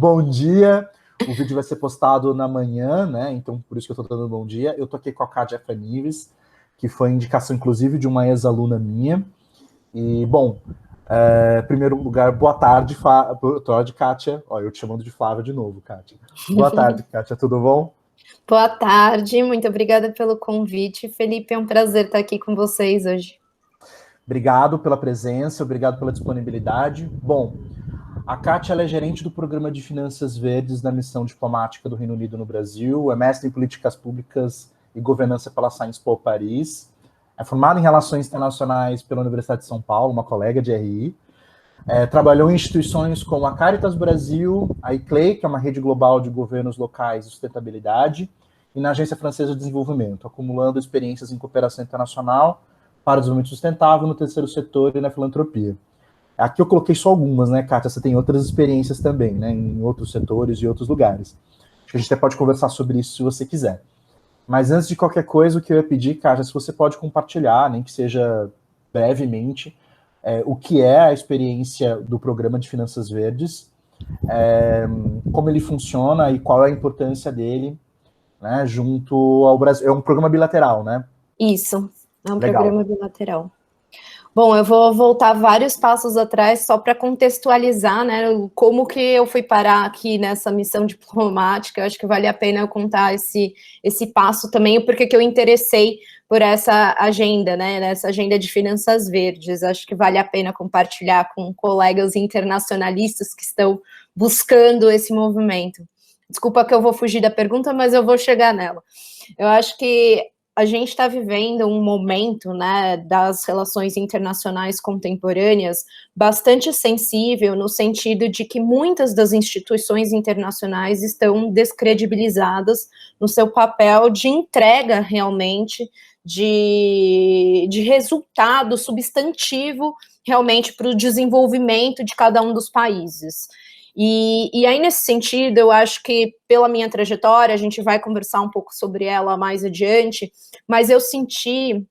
Bom dia. O vídeo vai ser postado na manhã, né? Então, por isso que eu estou dando bom dia. Eu tô aqui com a Kátia Franives, que foi indicação, inclusive, de uma ex-aluna minha. E, bom, em primeiro lugar, boa tarde, Kátia. Ó, eu te chamando de Flávia de novo, Kátia. Boa tarde, Kátia, tudo bom? Boa tarde, muito obrigada pelo convite. Felipe, é um prazer estar aqui com vocês hoje. Obrigado pela presença, obrigado pela disponibilidade. Bom, a Kátia é gerente do Programa de Finanças Verdes da Missão Diplomática do Reino Unido no Brasil, é mestre em Políticas Públicas e Governança pela Sciences Po Paris, é formada em Relações Internacionais pela Universidade de São Paulo, uma colega de RI, trabalhou em instituições como a Caritas Brasil, a ICLEI, que é uma rede global de governos locais de sustentabilidade, e na Agência Francesa de Desenvolvimento, acumulando experiências em cooperação internacional para o desenvolvimento sustentável no terceiro setor e na filantropia. Aqui eu coloquei só algumas, né, Kátia? Você tem outras experiências também, né, em outros setores e outros lugares. Acho que a gente até pode conversar sobre isso se você quiser. Mas antes de qualquer coisa, o que eu ia pedir, Kátia, se você pode compartilhar, nem que seja brevemente, o que é a experiência do Programa de Finanças Verdes, como ele funciona e qual é a importância dele, né, junto ao Brasil. É um programa bilateral, né? Isso, é um Legal. programa bilateral. Bom, eu vou voltar vários passos atrás só para contextualizar, né, como que eu fui parar aqui nessa missão diplomática. Eu acho que vale a pena eu contar esse passo também, o porquê que eu interessei por essa agenda, né, nessa agenda de finanças verdes. Acho que vale a pena compartilhar com colegas internacionalistas que estão buscando esse movimento. Desculpa que eu vou fugir da pergunta, mas eu vou chegar nela. Eu acho que a gente está vivendo um momento, né, das relações internacionais contemporâneas bastante sensível, no sentido de que muitas das instituições internacionais estão descredibilizadas no seu papel de entrega realmente de resultado substantivo realmente para o desenvolvimento de cada um dos países. E aí, nesse sentido, eu acho que, pela minha trajetória, a gente vai conversar um pouco sobre ela mais adiante, mas eu senti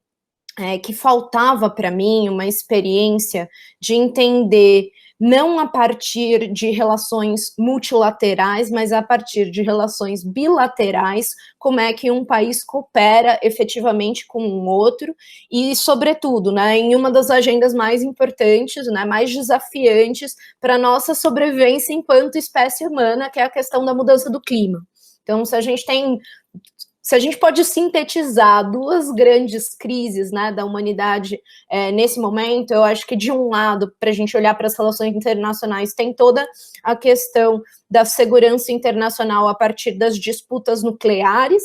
que faltava para mim uma experiência de entender, não a partir de relações multilaterais, mas a partir de relações bilaterais, como é que um país coopera efetivamente com um outro, e, sobretudo, né, em uma das agendas mais importantes, né, mais desafiantes para a nossa sobrevivência enquanto espécie humana, que é a questão da mudança do clima. Então, se a gente pode sintetizar duas grandes crises, né, da humanidade nesse momento, eu acho que, de um lado, para a gente olhar para as relações internacionais, tem toda a questão da segurança internacional a partir das disputas nucleares,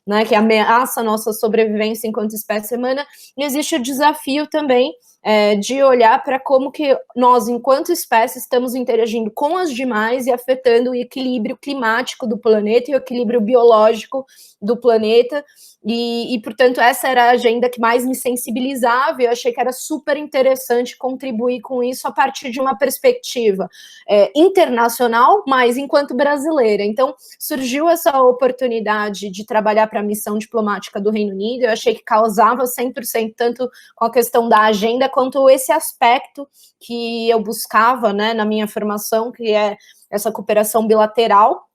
né, que ameaça a nossa sobrevivência enquanto espécie humana, e existe o desafio também de olhar para como que nós, enquanto espécie, estamos interagindo com as demais e afetando o equilíbrio climático do planeta e o equilíbrio biológico do planeta, e portanto, essa era a agenda que mais me sensibilizava, e eu achei que era super interessante contribuir com isso a partir de uma perspectiva internacional, mas enquanto brasileira. Então, surgiu essa oportunidade de trabalhar para a missão diplomática do Reino Unido. Eu achei que causava 100%, tanto com a questão da agenda, quanto esse aspecto que eu buscava, né, na minha formação, que é essa cooperação bilateral.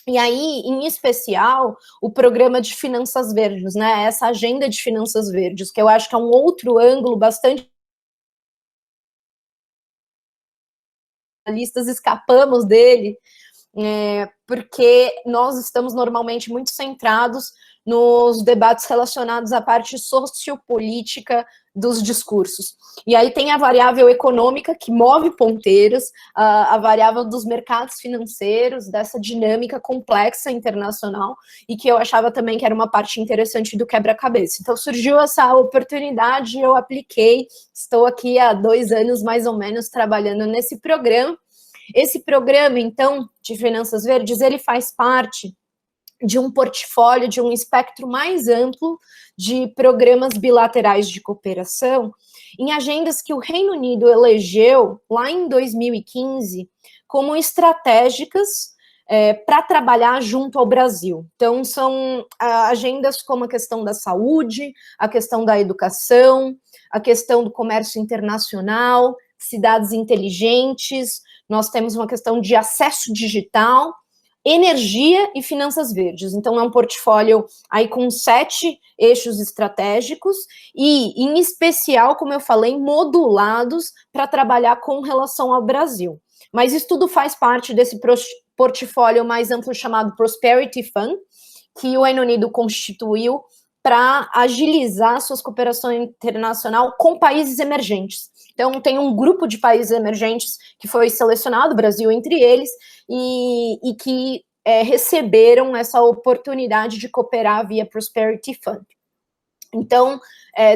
E aí, em especial, o programa de finanças verdes, né, essa agenda de finanças verdes, que eu acho que é um outro ângulo bastante listas, escapamos dele, porque nós estamos normalmente muito centrados nos debates relacionados à parte sociopolítica dos discursos. E aí tem a variável econômica, que move ponteiras, a variável dos mercados financeiros, dessa dinâmica complexa internacional, e que eu achava também que era uma parte interessante do quebra-cabeça. Então surgiu essa oportunidade, eu apliquei, estou aqui há 2 anos, mais ou menos, trabalhando nesse programa. Esse programa, então, de finanças verdes, ele faz parte de um portfólio, de um espectro mais amplo de programas bilaterais de cooperação, em agendas que o Reino Unido elegeu lá em 2015 como estratégicas para trabalhar junto ao Brasil. Então, são agendas como a questão da saúde, a questão da educação, a questão do comércio internacional, cidades inteligentes, nós temos uma questão de acesso digital, energia e finanças verdes. Então, é um portfólio aí com 7 eixos estratégicos e, em especial, como eu falei, modulados para trabalhar com relação ao Brasil. Mas isso tudo faz parte desse portfólio mais amplo chamado Prosperity Fund, que o Reino Unido constituiu para agilizar suas cooperações internacionais com países emergentes. Então, tem um grupo de países emergentes que foi selecionado, o Brasil entre eles, e que receberam essa oportunidade de cooperar via Prosperity Fund. Então,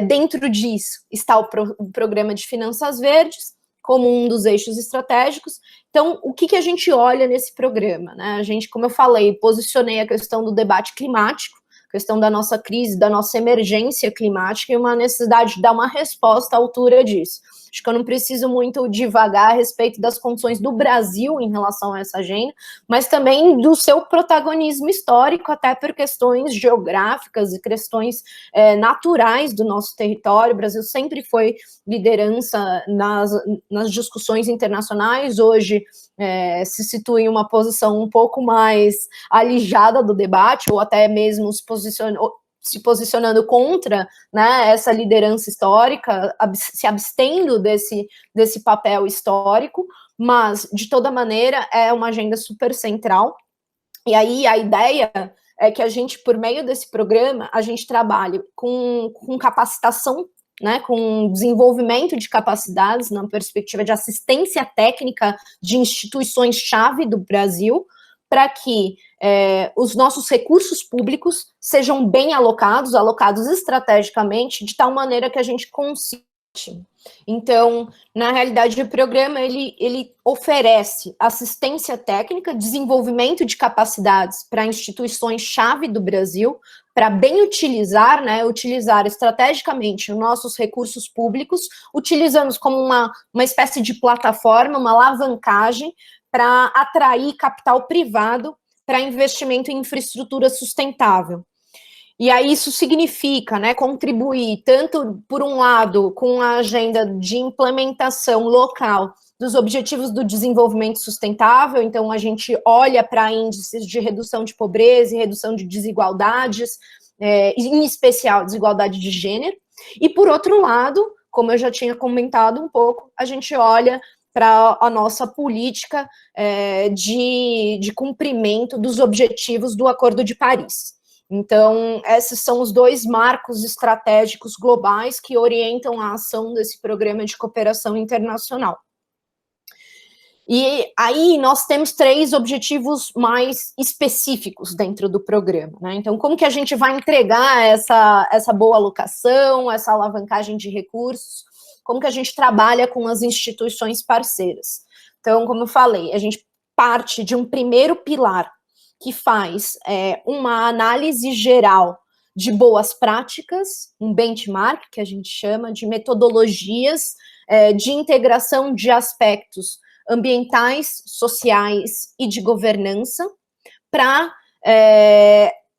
dentro disso está o Programa de Finanças Verdes, como um dos eixos estratégicos. Então, o que a gente olha nesse programa, né? A gente, como eu falei, posicionei a questão do debate climático, questão da nossa crise, da nossa emergência climática e uma necessidade de dar uma resposta à altura disso. Acho que eu não preciso muito divagar a respeito das condições do Brasil em relação a essa agenda, mas também do seu protagonismo histórico, até por questões geográficas e questões naturais do nosso território. O Brasil sempre foi liderança nas discussões internacionais, hoje se situa em uma posição um pouco mais alijada do debate, ou até mesmo se posicionando contra, né, essa liderança histórica, se abstendo desse papel histórico, mas, de toda maneira, é uma agenda super central. E aí a ideia é que a gente, por meio desse programa, a gente trabalhe com capacitação, né, com desenvolvimento de capacidades na perspectiva de assistência técnica de instituições-chave do Brasil, para que os nossos recursos públicos sejam bem alocados estrategicamente, de tal maneira que a gente consiga. Então, na realidade, o programa ele oferece assistência técnica, desenvolvimento de capacidades para instituições-chave do Brasil, para bem utilizar, né, utilizar estrategicamente os nossos recursos públicos, utilizando como uma espécie de plataforma, uma alavancagem, para atrair capital privado para investimento em infraestrutura sustentável. E aí isso significa, né, contribuir tanto, por um lado, com a agenda de implementação local dos Objetivos do Desenvolvimento Sustentável, então a gente olha para índices de redução de pobreza e redução de desigualdades, em especial desigualdade de gênero, e por outro lado, como eu já tinha comentado um pouco, a gente olha para a nossa política de cumprimento dos objetivos do Acordo de Paris. Então, esses são os 2 marcos estratégicos globais que orientam a ação desse programa de cooperação internacional. E aí nós temos 3 objetivos mais específicos dentro do programa, né? Então, como que a gente vai entregar essa boa alocação, essa alavancagem de recursos? Como que a gente trabalha com as instituições parceiras? Então, como eu falei, a gente parte de um primeiro pilar, que faz uma análise geral de boas práticas, um benchmark, que a gente chama de metodologias de integração de aspectos ambientais, sociais e de governança para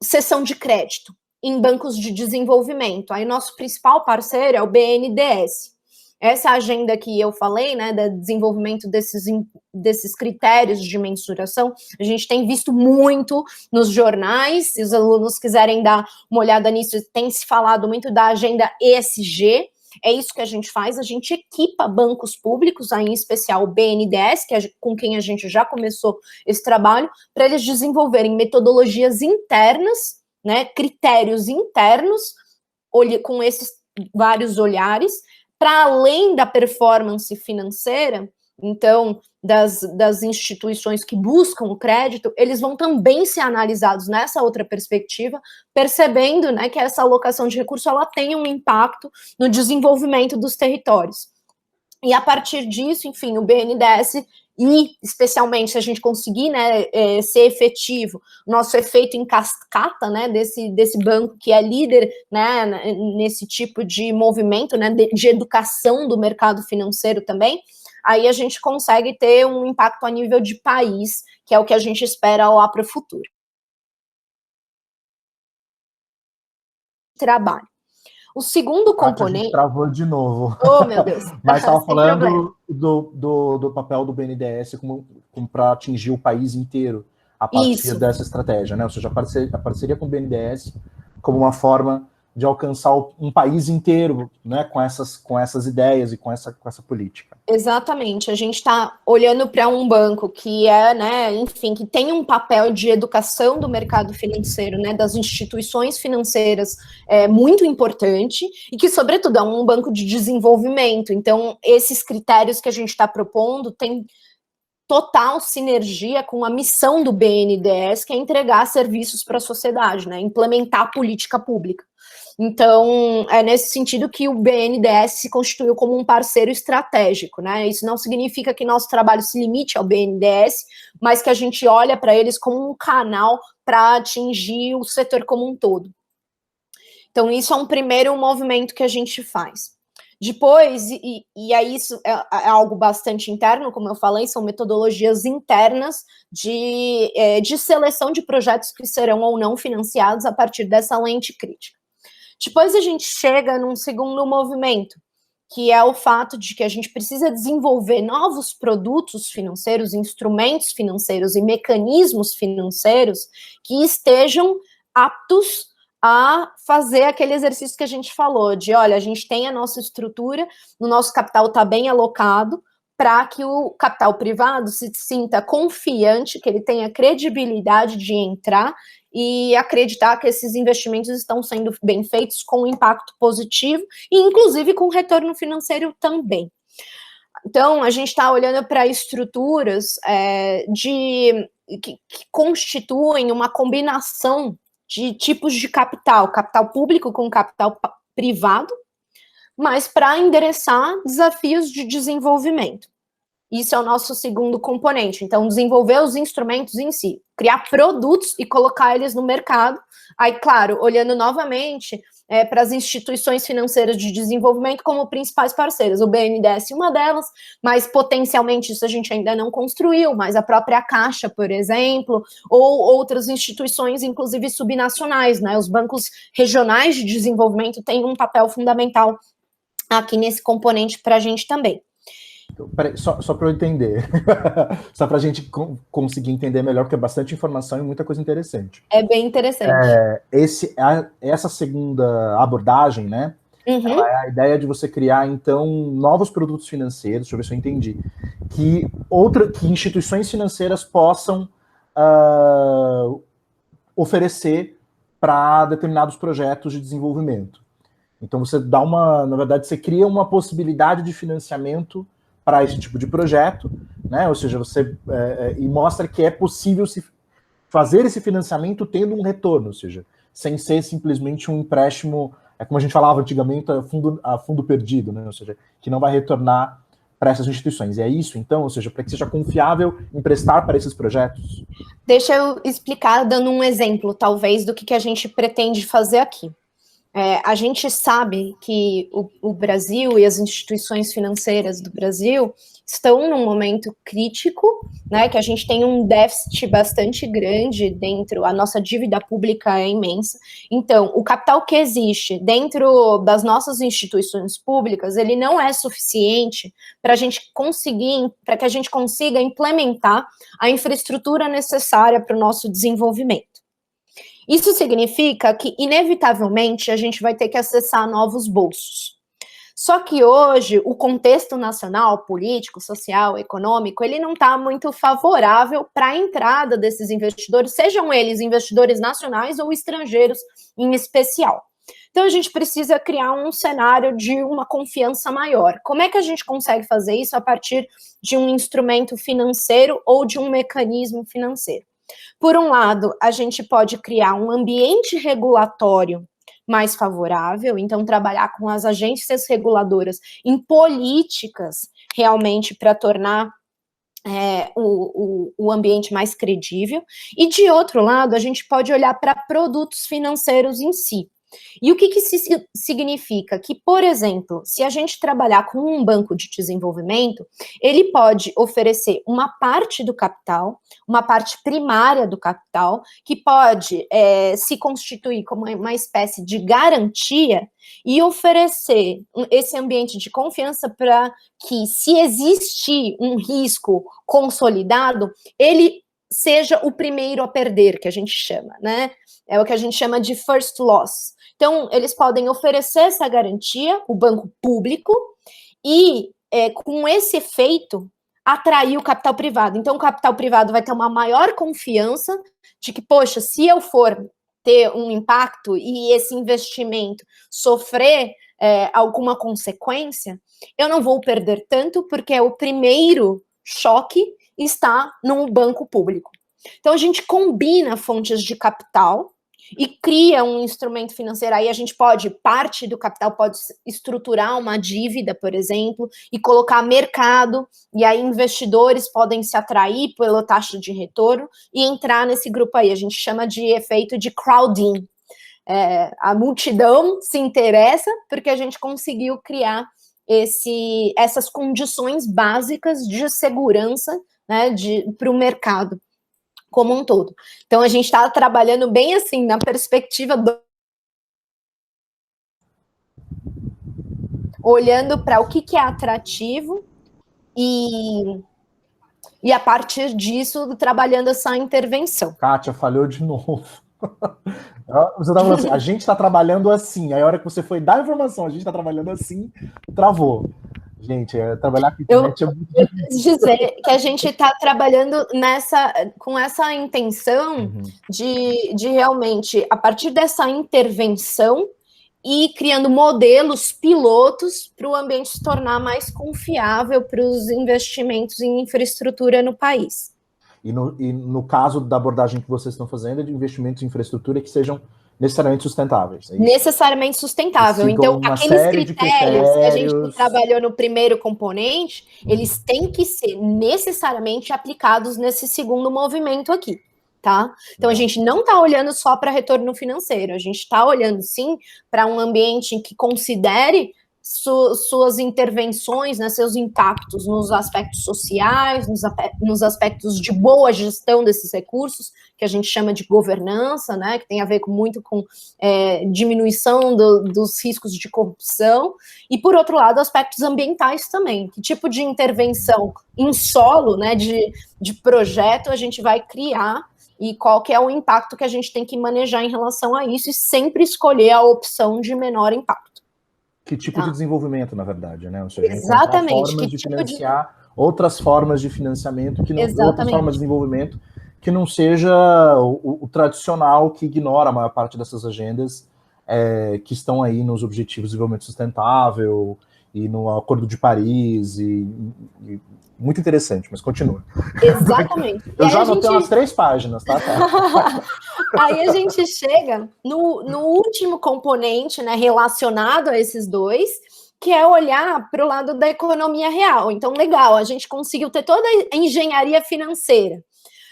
cessão de crédito em bancos de desenvolvimento. Aí nosso principal parceiro é o BNDES. Essa agenda que eu falei, né, do desenvolvimento desses critérios de mensuração, a gente tem visto muito nos jornais. Se os alunos quiserem dar uma olhada nisso, tem se falado muito da agenda ESG. É isso que a gente faz, a gente equipa bancos públicos, aí em especial o BNDES, com quem a gente já começou esse trabalho, para eles desenvolverem metodologias internas, né, critérios internos, com esses vários olhares, para além da performance financeira, então, das instituições que buscam o crédito, eles vão também ser analisados nessa outra perspectiva, percebendo, né, que essa alocação de recursos ela tem um impacto no desenvolvimento dos territórios. E a partir disso, enfim, o BNDES, e especialmente se a gente conseguir, né, ser efetivo, nosso efeito em cascata, né, desse banco que é líder, né, nesse tipo de movimento, né, de educação do mercado financeiro também, aí a gente consegue ter um impacto a nível de país, que é o que a gente espera lá para o futuro. Trabalho. O segundo componente... A gente travou de novo. Oh, meu Deus. Mas estava falando do papel do BNDES como para atingir o país inteiro a partir dessa estratégia, né? Ou seja, a parceria com o BNDES como uma forma de alcançar um país inteiro, né, com essas ideias e com essa política. Exatamente. A gente está olhando para um banco que é, né, enfim, que tem um papel de educação do mercado financeiro, né, das instituições financeiras muito importante e que, sobretudo, é um banco de desenvolvimento. Então, esses critérios que a gente está propondo têm total sinergia com a missão do BNDES, que é entregar serviços para a sociedade, né, implementar a política pública. Então, é nesse sentido que o BNDES se constituiu como um parceiro estratégico, né? Isso não significa que nosso trabalho se limite ao BNDES, mas que a gente olha para eles como um canal para atingir o setor como um todo. Então, isso é um primeiro movimento que a gente faz. Depois, e aí isso é algo bastante interno, como eu falei, são metodologias internas de seleção de projetos que serão ou não financiados a partir dessa lente crítica. Depois a gente chega num segundo movimento, que é o fato de que a gente precisa desenvolver novos produtos financeiros, instrumentos financeiros e mecanismos financeiros que estejam aptos a fazer aquele exercício que a gente falou, de, olha, a gente tem a nossa estrutura, o nosso capital está bem alocado, para que o capital privado se sinta confiante, que ele tenha credibilidade de entrar e acreditar que esses investimentos estão sendo bem feitos com impacto positivo e, inclusive, com retorno financeiro também. Então, a gente está olhando para estruturas que constituem uma combinação de tipos de capital público com capital privado, mas para endereçar desafios de desenvolvimento. Isso é o nosso segundo componente. Então, desenvolver os instrumentos em si, criar produtos e colocar eles no mercado. Aí, claro, olhando novamente para as instituições financeiras de desenvolvimento como principais parceiras. O BNDES é uma delas, mas potencialmente isso a gente ainda não construiu, mas a própria Caixa, por exemplo, ou outras instituições, inclusive subnacionais, né? Os bancos regionais de desenvolvimento têm um papel fundamental aqui nesse componente para a gente também. Peraí, só para eu entender, só para a gente conseguir entender melhor, porque é bastante informação e muita coisa interessante. É bem interessante. Essa segunda abordagem, né, ela é a ideia de você criar, então, novos produtos financeiros, deixa eu ver se eu entendi, que instituições financeiras possam oferecer para determinados projetos de desenvolvimento. Então, você dá na verdade, você cria uma possibilidade de financiamento para esse tipo de projeto, né? Ou seja, você e mostra que é possível se fazer esse financiamento tendo um retorno, ou seja, sem ser simplesmente um empréstimo, como a gente falava antigamente, a fundo perdido, né? Ou seja, que não vai retornar para essas instituições. E é isso, então, ou seja, para que seja confiável emprestar para esses projetos? Deixa eu explicar dando um exemplo, talvez, do que a gente pretende fazer aqui. A gente sabe que o Brasil e as instituições financeiras do Brasil estão num momento crítico, né, que a gente tem um déficit bastante grande dentro, a nossa dívida pública é imensa. Então, o capital que existe dentro das nossas instituições públicas, ele não é suficiente para que a gente consiga implementar a infraestrutura necessária para o nosso desenvolvimento. Isso significa que, inevitavelmente, a gente vai ter que acessar novos bolsos. Só que hoje, o contexto nacional, político, social, econômico, ele não está muito favorável para a entrada desses investidores, sejam eles investidores nacionais ou estrangeiros em especial. Então, a gente precisa criar um cenário de uma confiança maior. Como é que a gente consegue fazer isso a partir de um instrumento financeiro ou de um mecanismo financeiro? Por um lado, a gente pode criar um ambiente regulatório mais favorável, então trabalhar com as agências reguladoras em políticas realmente para tornar o ambiente mais credível. E de outro lado, a gente pode olhar para produtos financeiros em si. E o que isso significa? Que, por exemplo, se a gente trabalhar com um banco de desenvolvimento, ele pode oferecer uma parte do capital, uma parte primária do capital, que pode se constituir como uma espécie de garantia e oferecer esse ambiente de confiança para que, se existir um risco consolidado, ele seja o primeiro a perder, que a gente chama, né? É o que a gente chama de first loss. Então, eles podem oferecer essa garantia, o banco público, e com esse efeito, atrair o capital privado. Então, o capital privado vai ter uma maior confiança de que, poxa, se eu for ter um impacto e esse investimento sofrer alguma consequência, eu não vou perder tanto, porque o primeiro choque está no banco público. Então, a gente combina fontes de capital e cria um instrumento financeiro. Aí a gente pode, parte do capital pode estruturar uma dívida, por exemplo, e colocar mercado, e aí investidores podem se atrair pela taxa de retorno e entrar nesse grupo aí. A gente chama de efeito de crowding. A multidão se interessa porque a gente conseguiu criar essas condições básicas de segurança, né, para o mercado como um todo. Então, a gente está trabalhando bem assim, na perspectiva olhando para o que é atrativo e a partir disso, trabalhando essa intervenção. Kátia, falhou de novo. Você tá falando assim, a gente está trabalhando assim, aí a hora que você foi dar a informação, a gente está trabalhando assim, travou. Gente, trabalhar com internet é muito difícil. Eu quis dizer que a gente está trabalhando com essa intenção de realmente, a partir dessa intervenção, e criando modelos pilotos para o ambiente se tornar mais confiável para os investimentos em infraestrutura no país. E no caso da abordagem que vocês estão fazendo, é de investimentos em infraestrutura que sejam necessariamente sustentáveis. Necessariamente sustentável. Então, aqueles critérios que a gente trabalhou no primeiro componente, eles têm que ser necessariamente aplicados nesse segundo movimento aqui, tá? Então, a gente não está olhando só para retorno financeiro, a gente está olhando, sim, para um ambiente em que considere suas intervenções, né, seus impactos nos aspectos sociais, nos aspectos de boa gestão desses recursos, que a gente chama de governança, né, que tem a ver muito com diminuição dos riscos de corrupção, e, por outro lado, aspectos ambientais também. Que tipo de intervenção em solo, né, de projeto a gente vai criar e qual que é o impacto que a gente tem que manejar em relação a isso e sempre escolher a opção de menor impacto. Que tipo de desenvolvimento, na verdade, né? Ou seja, exatamente. Formas de financiar outras formas de financiamento, outras formas de desenvolvimento, que não seja o tradicional, que ignora a maior parte dessas agendas que estão aí nos Objetivos de Desenvolvimento Sustentável e no Acordo de Paris, e muito interessante, mas continua. Exatamente. Eu já anotei umas 3 páginas, tá? Aí a gente chega no último componente, né, relacionado a esses dois, que é olhar para o lado da economia real. Então, legal, a gente conseguiu ter toda a engenharia financeira.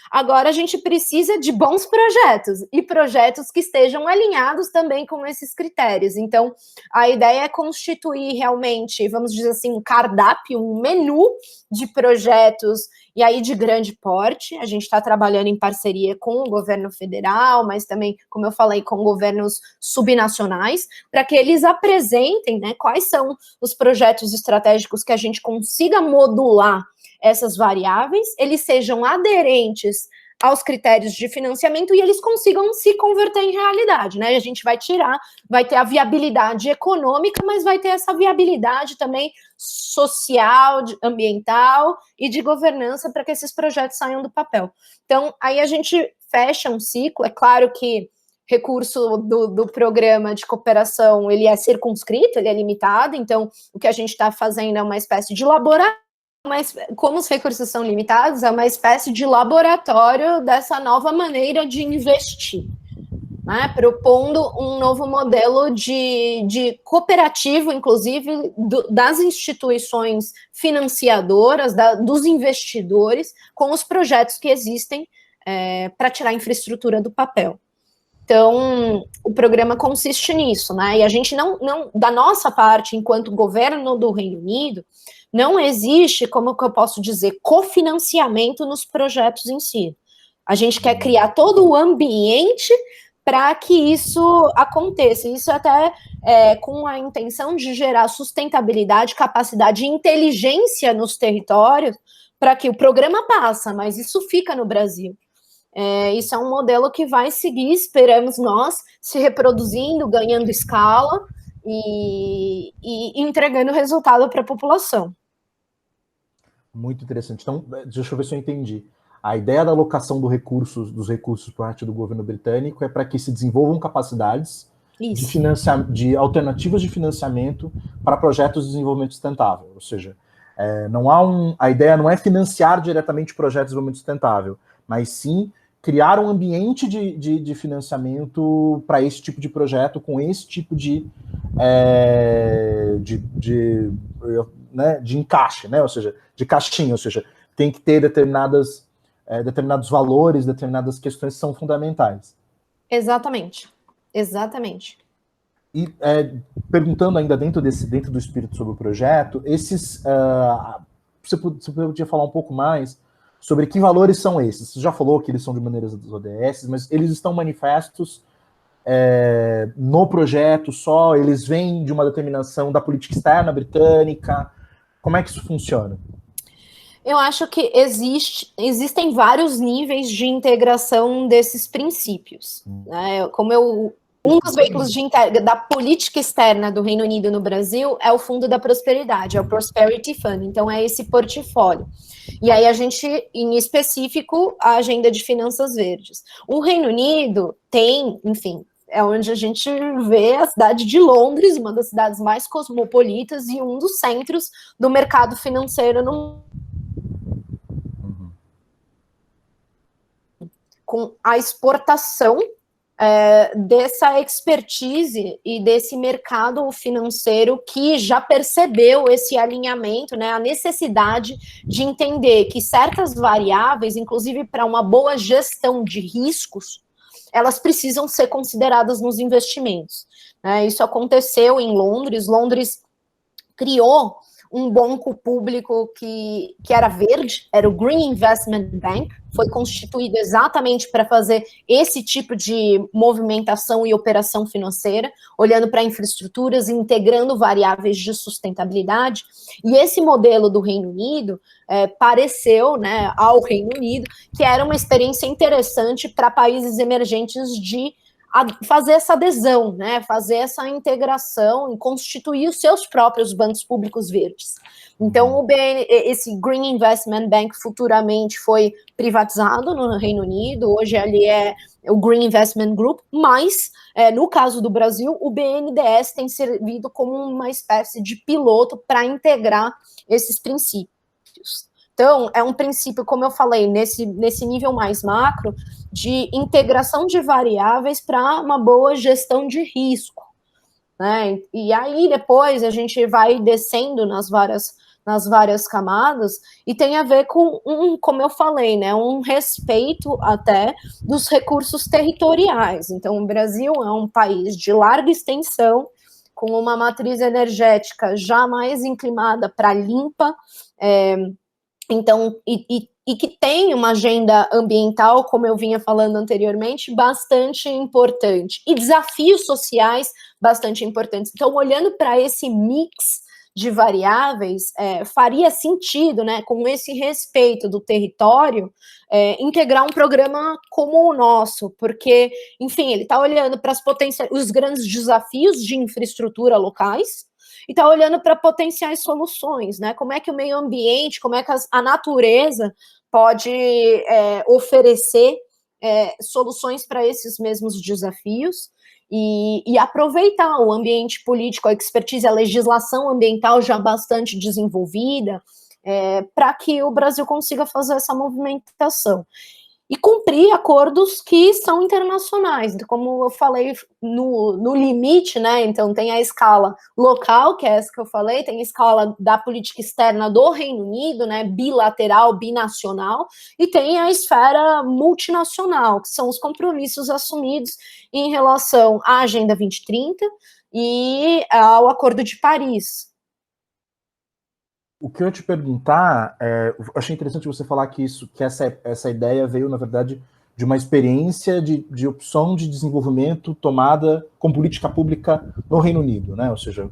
Agora a gente precisa de bons projetos e projetos que estejam alinhados também com esses critérios. Então, a ideia é constituir realmente, vamos dizer assim, um cardápio, um menu de projetos, e aí de grande porte. A gente está trabalhando em parceria com o governo federal, mas também, como eu falei, com governos subnacionais, para que eles apresentem, né, quais são os projetos estratégicos que a gente consiga modular essas variáveis, eles sejam aderentes aos critérios de financiamento e eles consigam se converter em realidade, né? A gente vai ter a viabilidade econômica, mas vai ter essa viabilidade também social, ambiental e de governança para que esses projetos saiam do papel. Então, aí a gente fecha um ciclo. É claro que recurso do programa de cooperação, ele é circunscrito, ele é limitado, então o que a gente está fazendo é uma espécie de laboratório, mas como os recursos são limitados, é uma espécie de laboratório dessa nova maneira de investir, né? Propondo um novo modelo de cooperativo, inclusive, das instituições financiadoras, dos investidores, com os projetos que existem para tirar a infraestrutura do papel. Então, o programa consiste nisso, né? E a gente não, da nossa parte, enquanto governo do Reino Unido, não existe, como que eu posso dizer, cofinanciamento nos projetos em si. A gente quer criar todo o ambiente para que isso aconteça. Isso até com a intenção de gerar sustentabilidade, capacidade e inteligência nos territórios, para que o programa passa, mas isso fica no Brasil. Isso é um modelo que vai seguir, esperamos nós, se reproduzindo, ganhando escala e entregando resultado para a população. Muito interessante. Então, deixa eu ver se eu entendi. A ideia da alocação dos recursos por parte do governo britânico é para que se desenvolvam capacidades de alternativas de financiamento para projetos de desenvolvimento sustentável. Ou seja, a ideia não é financiar diretamente projetos de desenvolvimento sustentável, mas sim criar um ambiente de financiamento para esse tipo de projeto, com esse tipo de encaixe, né? Ou seja, de caixinha, ou seja, tem que ter determinados valores, determinadas questões que são fundamentais. Exatamente, exatamente. E perguntando ainda dentro do espírito sobre o projeto, você podia falar um pouco mais sobre que valores são esses? Você já falou que eles são de maneiras dos ODS, mas eles estão manifestos no projeto só? Eles vêm de uma determinação da política externa britânica? Como é que isso funciona? Eu acho que existem vários níveis de integração desses princípios. Né? Um dos veículos da política externa do Reino Unido no Brasil é o Fundo da Prosperidade, é o Prosperity Fund, então é esse portfólio. E aí a gente, em específico, a agenda de finanças verdes. O Reino Unido tem, enfim, é onde a gente vê a cidade de Londres, uma das cidades mais cosmopolitas e um dos centros do mercado financeiro no com a exportação dessa expertise e desse mercado financeiro que já percebeu esse alinhamento, né, a necessidade de entender que certas variáveis, inclusive para uma boa gestão de riscos, elas precisam ser consideradas nos investimentos. Isso aconteceu em Londres. Londres criou um banco público que era verde, era o Green Investment Bank, foi constituído exatamente para fazer esse tipo de movimentação e operação financeira, olhando para infraestruturas, integrando variáveis de sustentabilidade, e esse modelo do Reino Unido pareceu, né, ao Reino Unido, que era uma experiência interessante para países emergentes de fazer essa adesão, né, fazer essa integração e constituir os seus próprios bancos públicos verdes. Então, esse Green Investment Bank futuramente foi privatizado no Reino Unido, hoje ali é o Green Investment Group, mas, no caso do Brasil, o BNDES tem servido como uma espécie de piloto para integrar esses princípios. Então, é um princípio, como eu falei, nesse nível mais macro, de integração de variáveis para uma boa gestão de risco. Né? E aí, depois, a gente vai descendo nas várias camadas e tem a ver com, como eu falei, né, um respeito até dos recursos territoriais. Então, o Brasil é um país de larga extensão, com uma matriz energética já mais inclinada para limpa, então, e que tem uma agenda ambiental, como eu vinha falando anteriormente, bastante importante, e desafios sociais bastante importantes. Então, olhando para esse mix de variáveis, faria sentido, né, com esse respeito do território, integrar um programa como o nosso, porque, enfim, ele está olhando para os grandes desafios de infraestrutura locais, e está olhando para potenciais soluções, né? Como é que o meio ambiente, como é que a natureza pode oferecer soluções para esses mesmos desafios e aproveitar o ambiente político, a expertise, a legislação ambiental já bastante desenvolvida, para que o Brasil consiga fazer essa movimentação. e cumprir acordos que são internacionais. Então, como eu falei, no limite, né? Então, tem a escala local, que é essa que eu falei, tem a escala da política externa do Reino Unido, né? Bilateral, binacional, e tem a esfera multinacional, que são os compromissos assumidos em relação à Agenda 2030 e ao Acordo de Paris. O que eu ia te perguntar, eu achei interessante você falar que essa ideia veio, na verdade, de uma experiência de opção de desenvolvimento tomada com política pública no Reino Unido, né? Ou seja,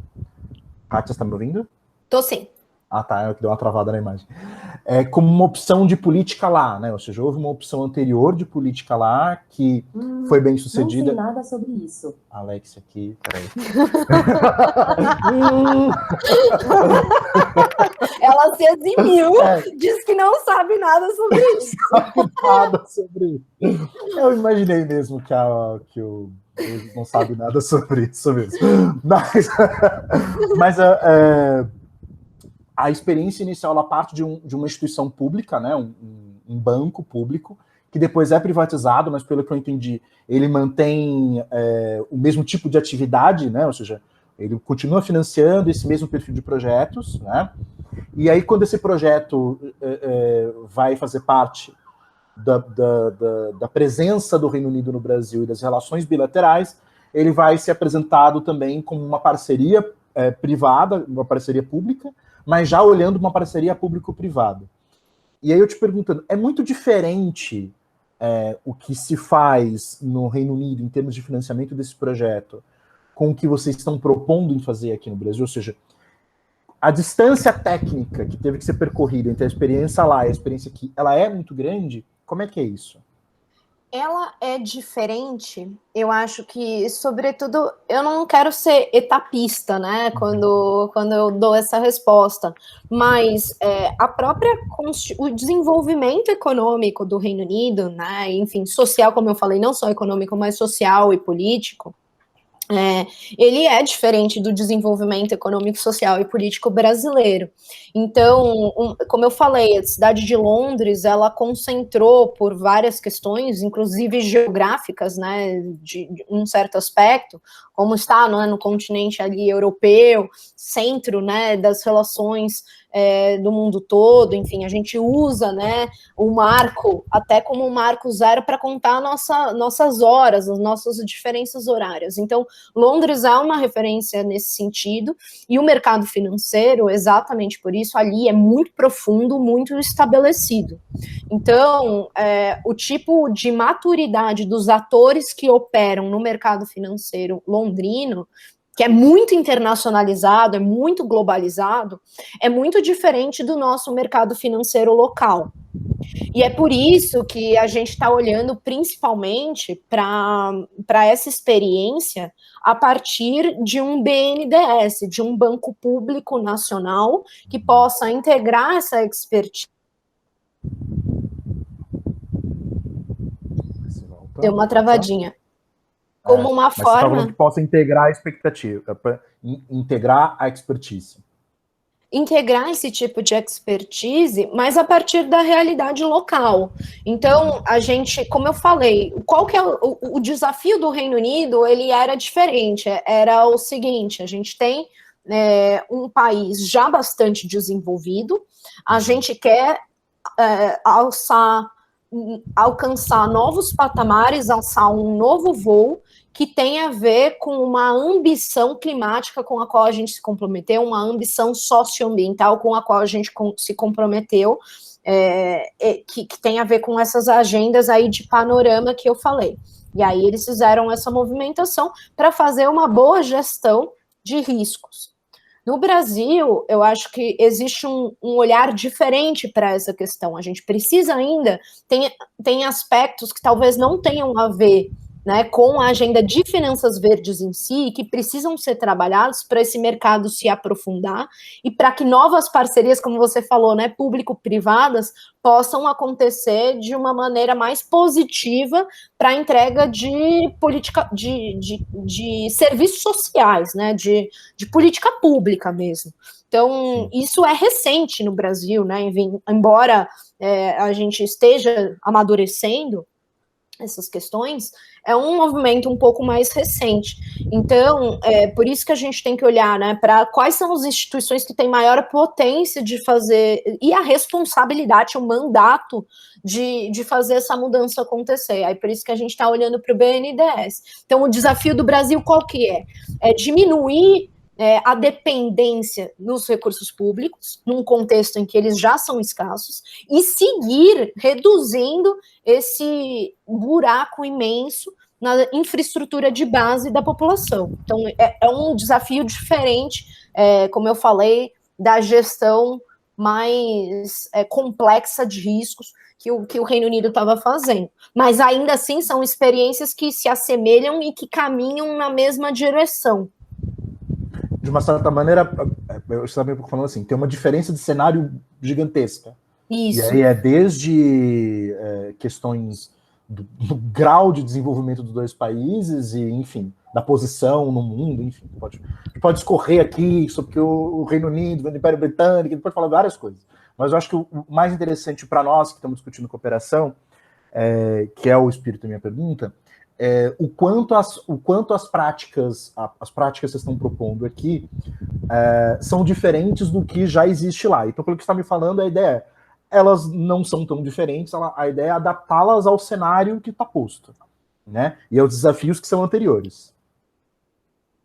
Kátia, está me ouvindo? Tô sim. Ah, tá, é que deu uma travada na imagem. Como uma opção de política lá, né? Ou seja, houve uma opção anterior de política lá que foi bem sucedida. Não sei nada sobre isso. Alex aqui, peraí. Ela se eximiu, diz que não sabe nada sobre isso. Nada sobre isso. Eu imaginei mesmo que o não sabe nada sobre isso mesmo. Mas a experiência inicial ela parte de uma instituição pública, né, um banco público, que depois é privatizado, mas pelo que eu entendi, ele mantém o mesmo tipo de atividade, né, ou seja, ele continua financiando esse mesmo perfil de projetos, né, e aí quando esse projeto vai fazer parte da presença do Reino Unido no Brasil e das relações bilaterais, ele vai ser apresentado também como uma parceria privada, uma parceria pública, mas já olhando uma parceria público-privada. E aí eu te perguntando, é muito diferente o que se faz no Reino Unido em termos de financiamento desse projeto com o que vocês estão propondo em fazer aqui no Brasil? Ou seja, a distância técnica que teve que ser percorrida entre a experiência lá e a experiência aqui, ela é muito grande? Como é que é isso? Ela é diferente, eu acho que, sobretudo, eu não quero ser etapista, né, quando eu dou essa resposta, mas o desenvolvimento econômico do Reino Unido, né, enfim, social, como eu falei, não só econômico, mas social e político, ele é diferente do desenvolvimento econômico, social e político brasileiro. Então, como eu falei, a cidade de Londres, ela concentrou por várias questões, inclusive geográficas, né, de um certo aspecto, como está no continente ali europeu, centro, né, das relações do mundo todo, enfim, a gente usa, né, o marco até como um marco zero para contar nossas horas, as nossas diferenças horárias. Então, Londres é uma referência nesse sentido, e o mercado financeiro, exatamente por isso, ali é muito profundo, muito estabelecido. Então, o tipo de maturidade dos atores que operam no mercado financeiro londrino, que é muito internacionalizado, é muito globalizado, é muito diferente do nosso mercado financeiro local. E é por isso que a gente está olhando principalmente para essa experiência a partir de um BNDES, de um banco público nacional que possa integrar essa expertise. Deu uma travadinha. Como uma forma... Você está falando que possa integrar a expectativa, integrar a expertise. Integrar esse tipo de expertise, mas a partir da realidade local. Então, a gente, como eu falei, qual que é o desafio do Reino Unido? Ele era diferente, era o seguinte, a gente tem um país já bastante desenvolvido, a gente quer alcançar novos patamares, alçar um novo voo, que tem a ver com uma ambição climática com a qual a gente se comprometeu, uma ambição socioambiental com a qual a gente se comprometeu, que tem a ver com essas agendas aí de panorama que eu falei. E aí eles fizeram essa movimentação para fazer uma boa gestão de riscos. No Brasil, eu acho que existe um olhar diferente para essa questão. A gente precisa ainda, tem aspectos que talvez não tenham a ver né, com a agenda de finanças verdes em si, que precisam ser trabalhados para esse mercado se aprofundar e para que novas parcerias, como você falou, né, público-privadas, possam acontecer de uma maneira mais positiva para a entrega de política de serviços sociais, né, de política pública mesmo. Então, isso é recente no Brasil, né? Embora a gente esteja amadurecendo essas questões, é um movimento um pouco mais recente. Então, por isso que a gente tem que olhar, né, para quais são as instituições que têm maior potência de fazer, e a responsabilidade, o mandato de fazer essa mudança acontecer. Aí por isso que a gente está olhando para o BNDES. Então, o desafio do Brasil qual que é? É diminuir a dependência nos recursos públicos, num contexto em que eles já são escassos, e seguir reduzindo esse buraco imenso na infraestrutura de base da população. Então, é um desafio diferente, como eu falei, da gestão mais complexa de riscos que o Reino Unido estava fazendo. Mas, ainda assim, são experiências que se assemelham e que caminham na mesma direção. De uma certa maneira, eu estava falando assim, tem uma diferença de cenário gigantesca. Isso. E aí é desde questões do grau de desenvolvimento dos dois países e, enfim, da posição no mundo, enfim, pode escorrer aqui sobre o Reino Unido, o Império Britânico, a gente pode falar várias coisas. Mas eu acho que o mais interessante para nós que estamos discutindo cooperação, que é o espírito da minha pergunta, o quanto as práticas que vocês estão propondo aqui são diferentes do que já existe lá. Então, pelo que você está me falando, a ideia elas não são tão diferentes, a ideia é adaptá-las ao cenário que está posto, né? E aos desafios que são anteriores.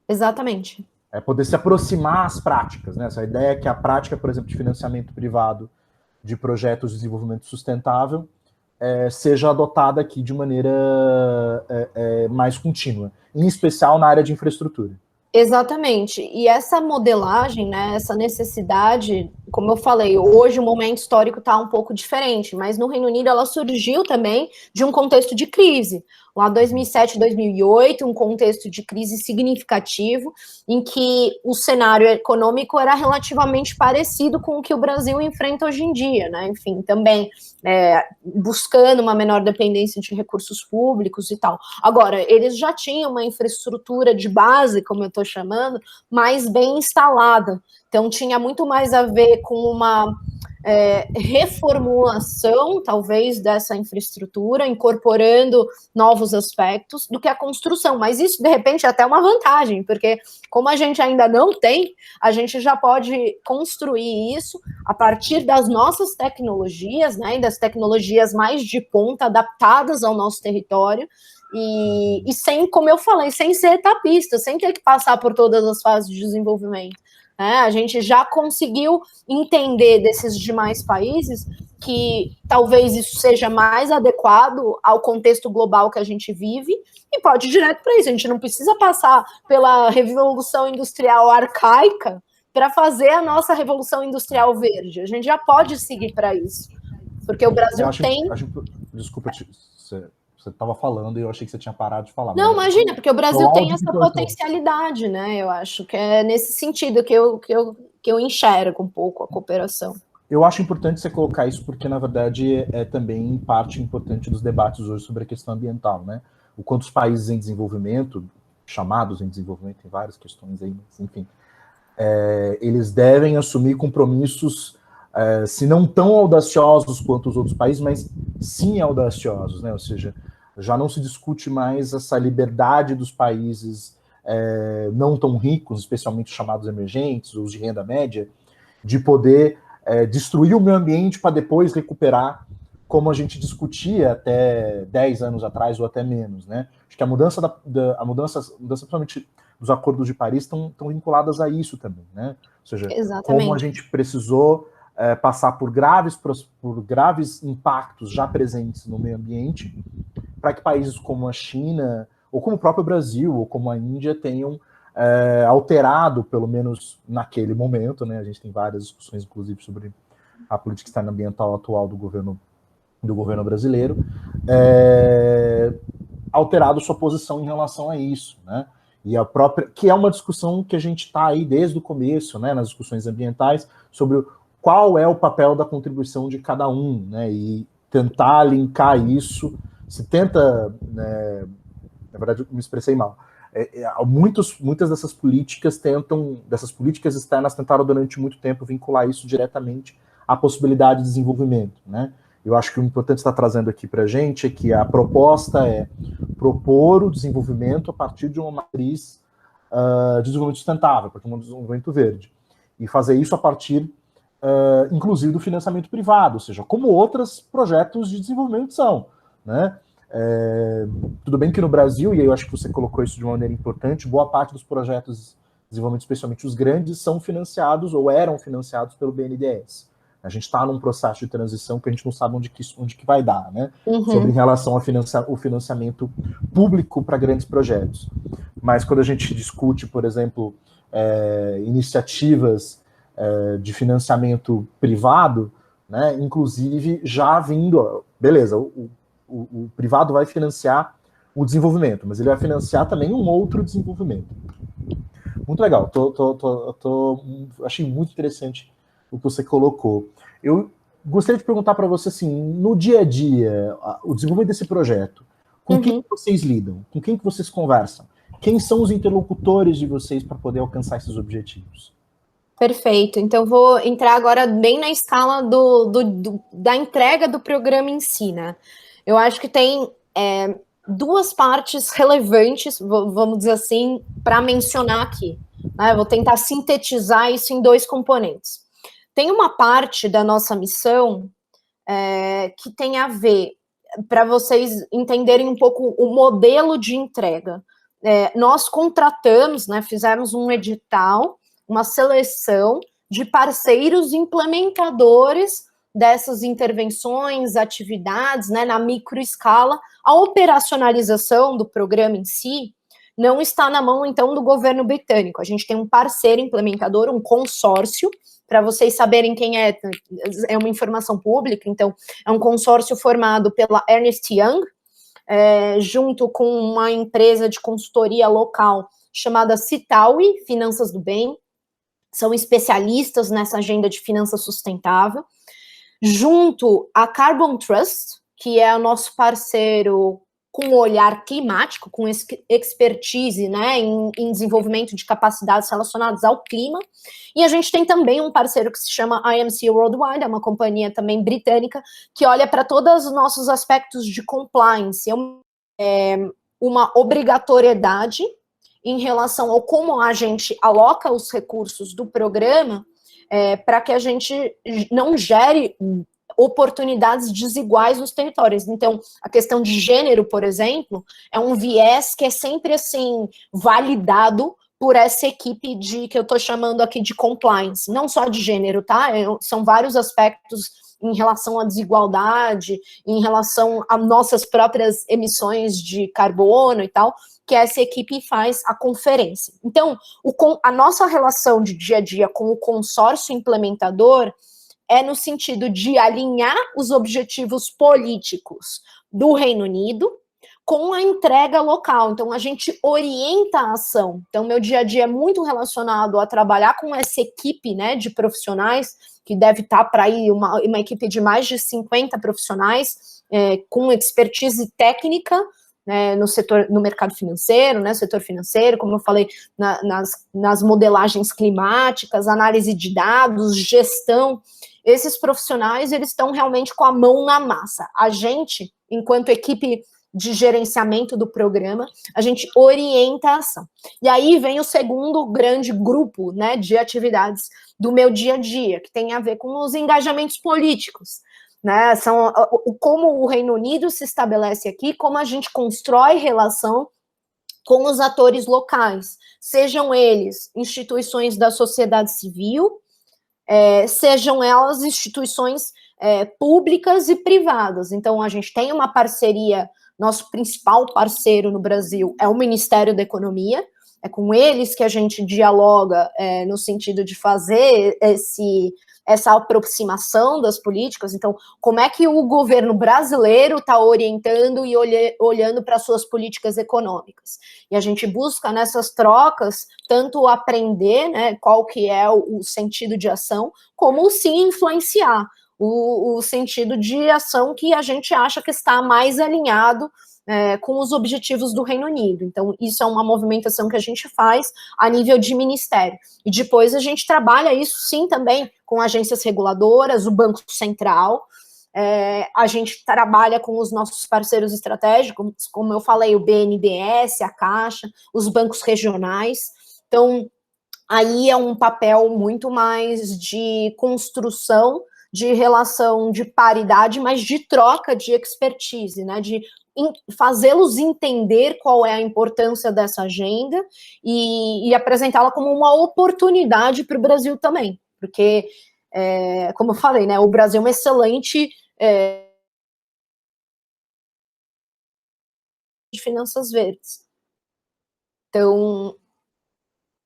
Exatamente. É poder se aproximar às práticas, né? Essa ideia é que a prática, por exemplo, de financiamento privado de projetos de desenvolvimento sustentável seja adotada aqui de maneira mais contínua, em especial na área de infraestrutura. Exatamente. E essa modelagem, né, essa necessidade, como eu falei, hoje o momento histórico está um pouco diferente, mas no Reino Unido ela surgiu também de um contexto de crise. Lá 2007, 2008, um contexto de crise significativo, em que o cenário econômico era relativamente parecido com o que o Brasil enfrenta hoje em dia, né? Enfim, também buscando uma menor dependência de recursos públicos e tal. Agora, eles já tinham uma infraestrutura de base, como eu estou chamando, mais bem instalada. Então, tinha muito mais a ver com uma reformulação, talvez, dessa infraestrutura, incorporando novos aspectos, do que a construção. Mas isso, de repente, é até uma vantagem, porque como a gente ainda não tem, a gente já pode construir isso a partir das nossas tecnologias, né, e das tecnologias mais de ponta, adaptadas ao nosso território, e sem, como eu falei, sem ser etapista, sem ter que passar por todas as fases de desenvolvimento. A gente já conseguiu entender desses demais países que talvez isso seja mais adequado ao contexto global que a gente vive e pode ir direto para isso. A gente não precisa passar pela revolução industrial arcaica para fazer a nossa revolução industrial verde. A gente já pode seguir para isso, porque o Brasil tem... Desculpa, você estava falando e eu achei que você tinha parado de falar. Não, imagina, porque o Brasil tem essa potencialidade, né? Eu acho que é nesse sentido que eu enxergo um pouco a cooperação. Eu acho importante você colocar isso porque, na verdade, é também parte importante dos debates hoje sobre a questão ambiental, né? O quanto os países em desenvolvimento, chamados em desenvolvimento, tem várias questões aí, mas, enfim, eles devem assumir compromissos, se não tão audaciosos quanto os outros países, mas sim audaciosos, né? Ou seja, já não se discute mais essa liberdade dos países não tão ricos, especialmente chamados emergentes, os de renda média, de poder destruir o meio ambiente para depois recuperar, como a gente discutia até 10 anos atrás ou até menos, né? Acho que a mudança principalmente dos acordos de Paris estão vinculadas a isso também, né? Ou seja, exatamente, como a gente precisou passar por graves impactos já presentes no meio ambiente para que países como a China, ou como o próprio Brasil, ou como a Índia tenham alterado, pelo menos naquele momento, né? A gente tem várias discussões, inclusive, sobre a política externa ambiental atual do governo brasileiro, alterado sua posição em relação a isso, né? E a própria, que é uma discussão que a gente está aí desde o começo, né, nas discussões ambientais, sobre qual é o papel da contribuição de cada um, né, e tentar linkar isso, se tenta, né, na verdade eu me expressei mal, muitas dessas políticas externas tentaram durante muito tempo vincular isso diretamente à possibilidade de desenvolvimento, né. Eu acho que o importante estar trazendo aqui para a gente é que a proposta é propor o desenvolvimento a partir de uma matriz de desenvolvimento sustentável, a partir de um desenvolvimento verde. E fazer isso a partir, inclusive, do financiamento privado, ou seja, como outros projetos de desenvolvimento são, né? Tudo bem que no Brasil, e eu acho que você colocou isso de uma maneira importante, boa parte dos projetos de desenvolvimento, especialmente os grandes, são financiados ou eram financiados pelo BNDES. A gente está num processo de transição que a gente não sabe onde que vai dar, né? Sobre relação ao financiamento público para grandes projetos. Mas quando a gente discute, por exemplo, iniciativas de financiamento privado, né? Inclusive já vindo, beleza, o privado vai financiar o desenvolvimento, mas ele vai financiar também um outro desenvolvimento. Muito legal, achei muito interessante o que você colocou. Eu gostaria de perguntar para você, assim, no dia a dia, o desenvolvimento desse projeto, com quem vocês lidam? Com quem que vocês conversam? Quem são os interlocutores de vocês para poder alcançar esses objetivos? Perfeito. Então, vou entrar agora bem na escala da entrega do programa em si, né? Eu acho que tem duas partes relevantes, vamos dizer assim, para mencionar aqui. Né? Vou tentar sintetizar isso em dois componentes. Tem uma parte da nossa missão que tem a ver, para vocês entenderem um pouco o modelo de entrega. Nós contratamos, né, fizemos um edital, uma seleção de parceiros implementadores dessas intervenções, atividades, né, na microescala. A operacionalização do programa em si não está na mão, então, do governo britânico. A gente tem um parceiro implementador, um consórcio, para vocês saberem quem é uma informação pública, então, é um consórcio formado pela Ernst Young, junto com uma empresa de consultoria local chamada Citaui, Finanças do Bem, são especialistas nessa agenda de finança sustentável, junto a Carbon Trust, que é o nosso parceiro com olhar climático, com expertise, né, em desenvolvimento de capacidades relacionadas ao clima, e a gente tem também um parceiro que se chama IMC Worldwide, é uma companhia também britânica, que olha para todos os nossos aspectos de compliance, uma obrigatoriedade em relação ao como a gente aloca os recursos do programa, para que a gente não gere oportunidades desiguais nos territórios. Então, a questão de gênero, por exemplo, é um viés que é sempre, assim, validado por essa equipe que eu estou chamando aqui de compliance, não só de gênero, tá? São vários aspectos em relação à desigualdade, em relação a nossas próprias emissões de carbono e tal, que essa equipe faz a conferência. Então, a nossa relação de dia a dia com o consórcio implementador é no sentido de alinhar os objetivos políticos do Reino Unido com a entrega local. Então, a gente orienta a ação. Então, meu dia a dia é muito relacionado a trabalhar com essa equipe, né, de profissionais, que deve estar para aí uma equipe de mais de 50 profissionais, com expertise técnica, né, no mercado financeiro, né, setor financeiro, como eu falei, nas modelagens climáticas, análise de dados, gestão. Esses profissionais, eles estão realmente com a mão na massa. A gente, enquanto equipe de gerenciamento do programa, a gente orienta a ação. E aí vem o segundo grande grupo, né, de atividades do meu dia a dia, que tem a ver com os engajamentos políticos, né, são como o Reino Unido se estabelece aqui, como a gente constrói relação com os atores locais, sejam eles instituições da sociedade civil, sejam elas instituições públicas e privadas. Então, a gente tem uma parceria, nosso principal parceiro no Brasil é o Ministério da Economia, é com eles que a gente dialoga no sentido de fazer essa aproximação das políticas. Então, como é que o governo brasileiro está orientando e olhando para suas políticas econômicas? E a gente busca nessas trocas tanto aprender, né, qual que é o sentido de ação, como sim influenciar o sentido de ação que a gente acha que está mais alinhado com os objetivos do Reino Unido. Então, isso é uma movimentação que a gente faz a nível de ministério. E depois a gente trabalha isso, sim, também com agências reguladoras, o Banco Central. A gente trabalha com os nossos parceiros estratégicos, como eu falei, o BNDES, a Caixa, os bancos regionais. Então, aí é um papel muito mais de construção de relação de paridade, mas de troca de expertise, né, de fazê-los entender qual é a importância dessa agenda e apresentá-la como uma oportunidade para o Brasil também, porque, como eu falei, né, o Brasil é um excelente de finanças verdes. Então,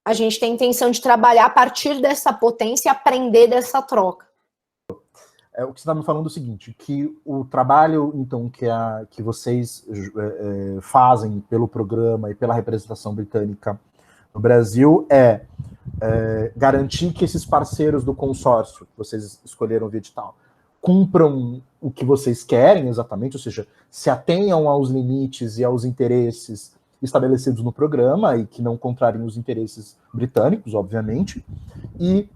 a gente tem a intenção de trabalhar a partir dessa potência e aprender dessa troca. O que você está me falando é o seguinte, que o trabalho, então, que vocês fazem pelo programa e pela representação britânica no Brasil é garantir que esses parceiros do consórcio que vocês escolheram via edital cumpram o que vocês querem exatamente, ou seja, se atenham aos limites e aos interesses estabelecidos no programa e que não contrariem os interesses britânicos, obviamente, e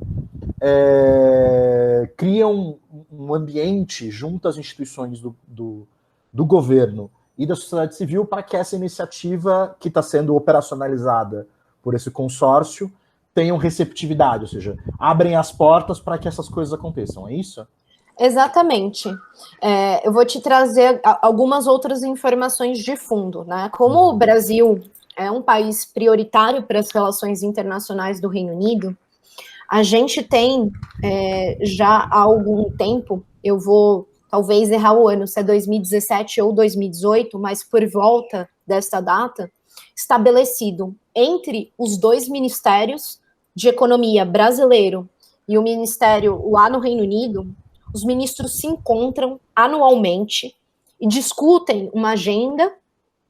criam um ambiente junto às instituições do governo e da sociedade civil para que essa iniciativa que está sendo operacionalizada por esse consórcio tenham receptividade, ou seja, abrem as portas para que essas coisas aconteçam, é isso? Exatamente. Eu vou te trazer algumas outras informações de fundo, né? Como o Brasil é um país prioritário para as relações internacionais do Reino Unido, a gente tem já há algum tempo, eu vou talvez errar o ano, se é 2017 ou 2018, mas por volta desta data, estabelecido entre os dois ministérios de economia brasileiro e o ministério lá no Reino Unido, os ministros se encontram anualmente e discutem uma agenda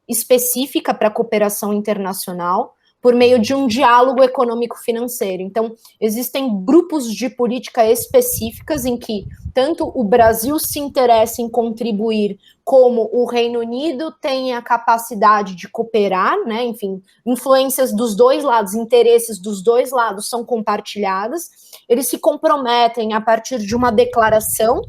específica para a cooperação internacional por meio de um diálogo econômico-financeiro. Então, existem grupos de política específicas em que tanto o Brasil se interessa em contribuir, como o Reino Unido tem a capacidade de cooperar, né? Enfim, influências dos dois lados, interesses dos dois lados são compartilhadas. Eles se comprometem a partir de uma declaração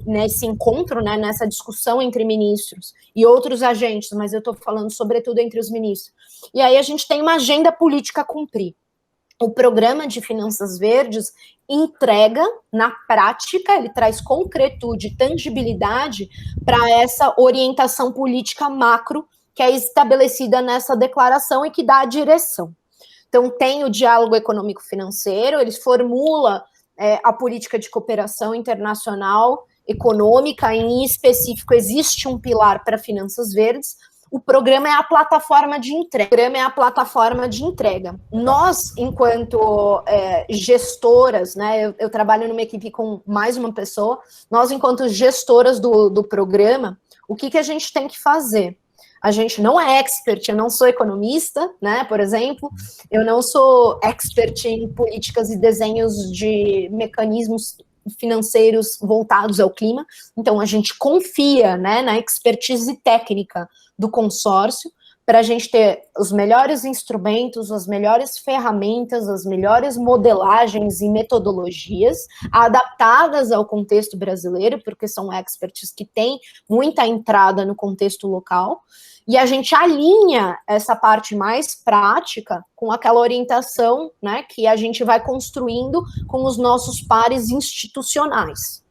nesse encontro, né, nessa discussão entre ministros e outros agentes, mas eu estou falando sobretudo entre os ministros. E aí a gente tem uma agenda política a cumprir. O programa de finanças verdes entrega, na prática, ele traz concretude, tangibilidade para essa orientação política macro que é estabelecida nessa declaração e que dá a direção. Então, tem o diálogo econômico-financeiro, ele formula a política de cooperação internacional econômica, em específico, existe um pilar para finanças verdes. O programa é a plataforma de entrega. Nós, enquanto gestoras, né, eu trabalho numa equipe com mais uma pessoa, nós, enquanto gestoras do programa, o que a gente tem que fazer? A gente não é expert, eu não sou economista, né, por exemplo, eu não sou expert em políticas e desenhos de mecanismos financeiros voltados ao clima, então a gente confia, né, na expertise técnica do consórcio para a gente ter os melhores instrumentos, as melhores ferramentas, as melhores modelagens e metodologias adaptadas ao contexto brasileiro, porque são experts que têm muita entrada no contexto local, e a gente alinha essa parte mais prática com aquela orientação, né, que a gente vai construindo com os nossos pares institucionais.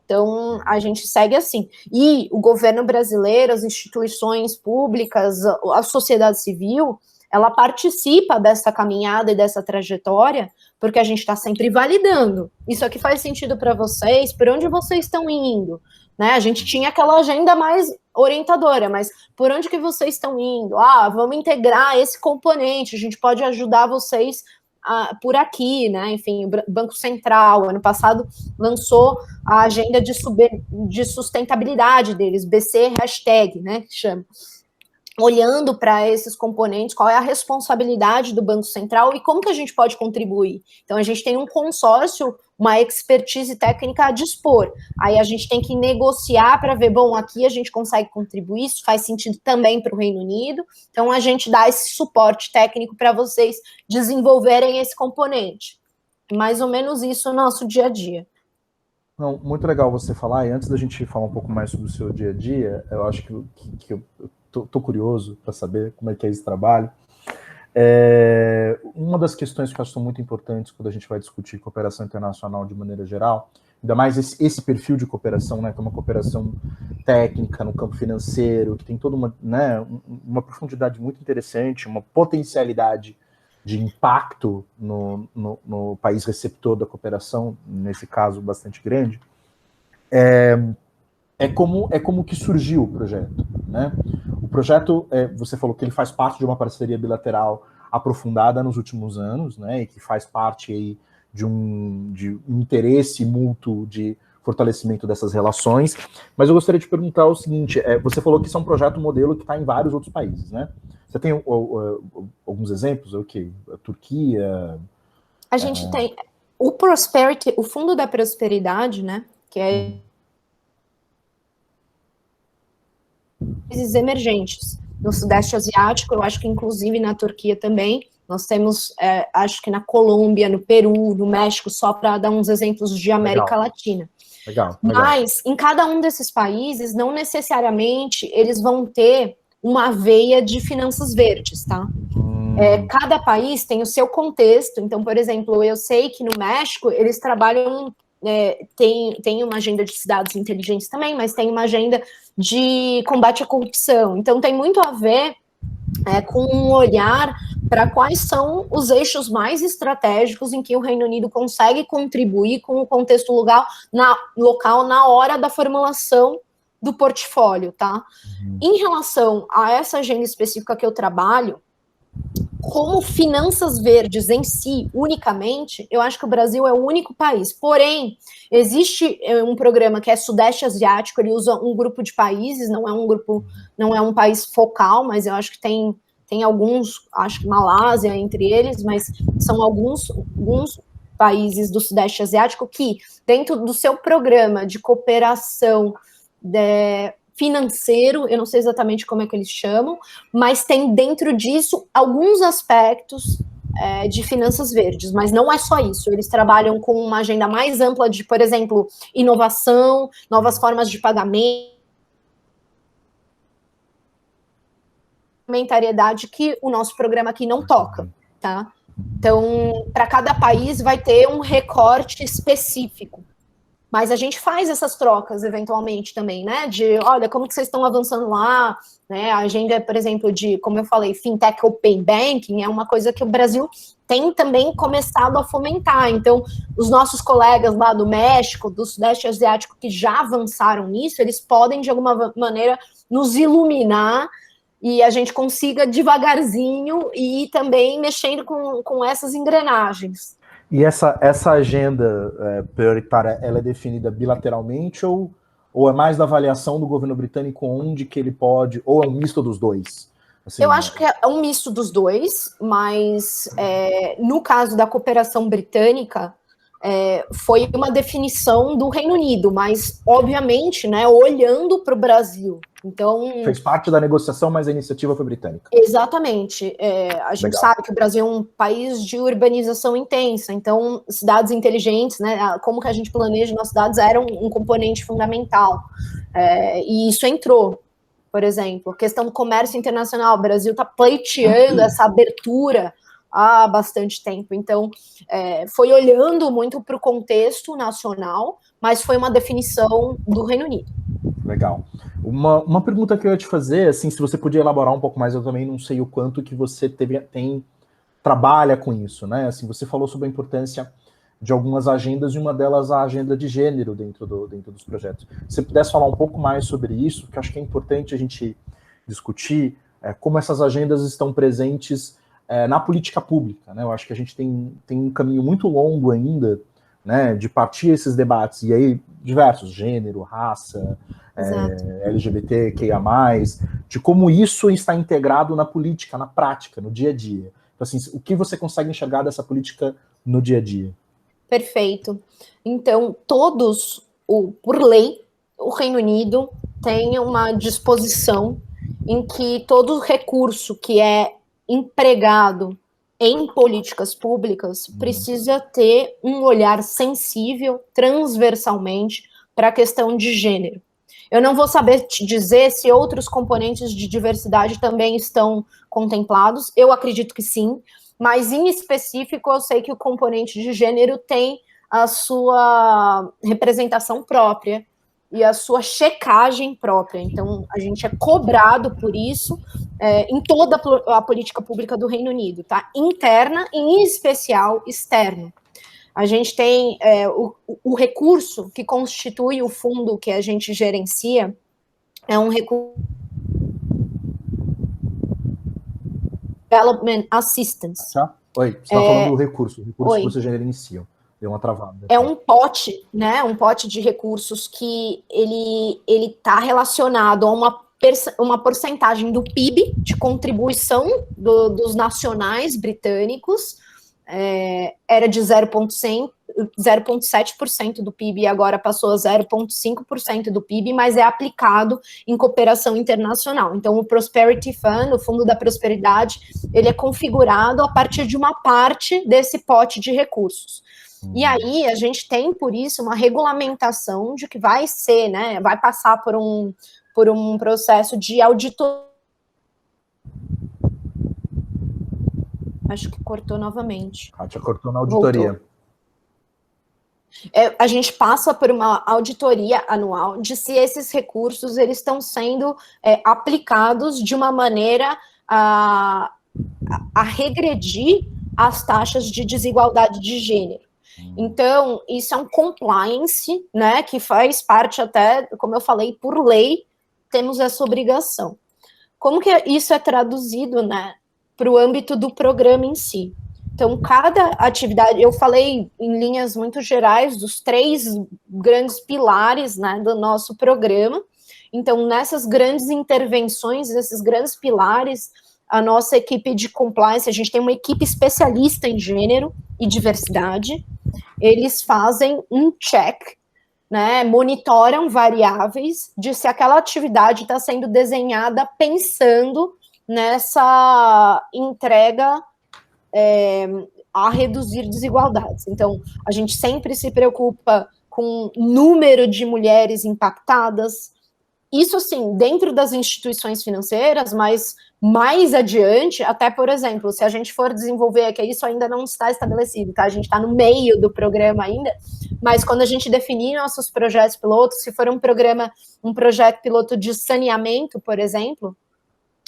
Então, a gente segue assim. E o governo brasileiro, as instituições públicas, a sociedade civil, ela participa dessa caminhada e dessa trajetória, porque a gente está sempre validando. Isso aqui faz sentido para vocês? Por onde vocês estão indo? né? A gente tinha aquela agenda mais orientadora, mas por onde que vocês estão indo? Vamos integrar esse componente, a gente pode ajudar vocês por aqui, né? Enfim, o Banco Central, ano passado, lançou a agenda de sustentabilidade deles, BC hashtag, né? Que chama. Olhando para esses componentes, qual é a responsabilidade do Banco Central e como que a gente pode contribuir. Então, a gente tem um consórcio, uma expertise técnica a dispor. Aí a gente tem que negociar para ver, bom, aqui a gente consegue contribuir, isso faz sentido também para o Reino Unido. Então, a gente dá esse suporte técnico para vocês desenvolverem esse componente. Mais ou menos isso no nosso dia a dia. Não, muito legal você falar, e antes da gente falar um pouco mais sobre o seu dia a dia, eu acho que eu tô curioso para saber como é que é esse trabalho. Uma das questões que eu acho que são muito importantes quando a gente vai discutir cooperação internacional de maneira geral, ainda mais esse perfil de cooperação, né, que é uma cooperação técnica no campo financeiro, que tem toda uma profundidade muito interessante, uma potencialidade de impacto no país receptor da cooperação, nesse caso bastante grande, é como que surgiu o projeto, né? O projeto, você falou que ele faz parte de uma parceria bilateral aprofundada nos últimos anos, né? E que faz parte aí de um interesse mútuo de fortalecimento dessas relações. Mas eu gostaria de perguntar o seguinte: você falou que isso é um projeto modelo que está em vários outros países, né? Você tem alguns exemplos? O quê? A Turquia? A gente tem o Prosperity, o Fundo da Prosperidade, né? Que é países emergentes. No Sudeste Asiático, eu acho que inclusive na Turquia também, nós temos, acho que na Colômbia, no Peru, no México, só para dar uns exemplos de América Latina. Legal. Mas, em cada um desses países, não necessariamente eles vão ter uma veia de finanças verdes, tá? Cada país tem o seu contexto. Então, por exemplo, eu sei que no México eles trabalham, tem uma agenda de cidades inteligentes também, mas tem uma agenda de combate à corrupção. Então, tem muito a ver com um olhar para quais são os eixos mais estratégicos em que o Reino Unido consegue contribuir com o contexto local na hora da formulação do portfólio, tá? Em relação a essa agenda específica que eu trabalho, como finanças verdes em si, unicamente, eu acho que o Brasil é o único país. Porém, existe um programa que é Sudeste Asiático, ele usa um grupo de países, não é um país focal, mas eu acho que tem alguns, acho que Malásia entre eles, mas são alguns países do Sudeste Asiático que, dentro do seu programa de cooperação financeiro, eu não sei exatamente como é que eles chamam, mas tem dentro disso alguns aspectos de finanças verdes, mas não é só isso, eles trabalham com uma agenda mais ampla de, por exemplo, inovação, novas formas de pagamento, complementariedade que o nosso programa aqui não toca, tá? Então, para cada país vai ter um recorte específico. Mas a gente faz essas trocas, eventualmente, também, né? De, olha, como que vocês estão avançando lá, né? A agenda, por exemplo, de, como eu falei, Fintech Open Banking, é uma coisa que o Brasil tem também começado a fomentar. Então, os nossos colegas lá do México, do Sudeste Asiático, que já avançaram nisso, eles podem, de alguma maneira, nos iluminar e a gente consiga devagarzinho e ir também mexendo com essas engrenagens. E essa agenda prioritária, ela é definida bilateralmente ou é mais da avaliação do governo britânico onde que ele pode, ou é um misto dos dois? Assim, eu acho que é um misto dos dois, mas no caso da cooperação britânica, foi uma definição do Reino Unido, mas, obviamente, né, olhando para o Brasil. Então, fez parte da negociação, mas a iniciativa foi britânica. Exatamente. A gente sabe que o Brasil é um país de urbanização intensa, então cidades inteligentes, né, como que a gente planeja nas cidades era um componente fundamental. E isso entrou, por exemplo. A questão do comércio internacional, o Brasil está pleiteando essa abertura há bastante tempo. Então, foi olhando muito para o contexto nacional, mas foi uma definição do Reino Unido. Legal. Uma pergunta que eu ia te fazer, assim, se você podia elaborar um pouco mais, eu também não sei o quanto que você trabalha com isso, né? Assim, você falou sobre a importância de algumas agendas, e uma delas a agenda de gênero dentro dos projetos. Se você pudesse falar um pouco mais sobre isso, que acho que é importante a gente discutir como essas agendas estão presentes na política pública, né? Eu acho que a gente tem um caminho muito longo ainda, né, de partir esses debates, e aí diversos, gênero, raça, LGBTQIA+, de como isso está integrado na política, na prática, no dia a dia. Então, assim, o que você consegue enxergar dessa política no dia a dia? Perfeito. Então, por lei, o Reino Unido tem uma disposição em que todo recurso que é empregado em políticas públicas precisa ter um olhar sensível, transversalmente, para a questão de gênero. Eu não vou saber te dizer se outros componentes de diversidade também estão contemplados, eu acredito que sim, mas em específico eu sei que o componente de gênero tem a sua representação própria e a sua checagem própria. Então, a gente é cobrado por isso em toda a política pública do Reino Unido, tá? Interna e, em especial, externa. A gente tem o recurso que constitui o fundo que a gente gerencia, é um recurso Development Assistance. Oi, você está falando do recurso que você gerencia. Deu uma travada. É um pote, né? Um pote de recursos que ele está relacionado a uma porcentagem do PIB de contribuição dos nacionais britânicos. Era de 0,7% do PIB e agora passou a 0,5% do PIB, mas é aplicado em cooperação internacional. Então, o Prosperity Fund, o Fundo da Prosperidade, ele é configurado a partir de uma parte desse pote de recursos. E aí, a gente tem, por isso, uma regulamentação de que vai ser, né, vai passar por um processo de auditoria. Acho que cortou novamente. Kátia cortou na auditoria. A gente passa por uma auditoria anual de se esses recursos eles estão sendo aplicados de uma maneira a regredir as taxas de desigualdade de gênero. Então, isso é um compliance, né, que faz parte até, como eu falei, por lei, temos essa obrigação. Como que isso é traduzido, né, para o âmbito do programa em si? Então, cada atividade, eu falei em linhas muito gerais dos 3 grandes pilares, né, do nosso programa. Então, nessas grandes intervenções, nesses grandes pilares, a nossa equipe de compliance, a gente tem uma equipe especialista em gênero e diversidade, eles fazem um check, né, monitoram variáveis de se aquela atividade está sendo desenhada pensando nessa entrega a reduzir desigualdades. Então, a gente sempre se preocupa com o número de mulheres impactadas, isso, assim, dentro das instituições financeiras, mas mais adiante, até, por exemplo, se a gente for desenvolver, que isso ainda não está estabelecido, tá? A gente está no meio do programa ainda, mas quando a gente definir nossos projetos pilotos, se for um projeto piloto de saneamento, por exemplo,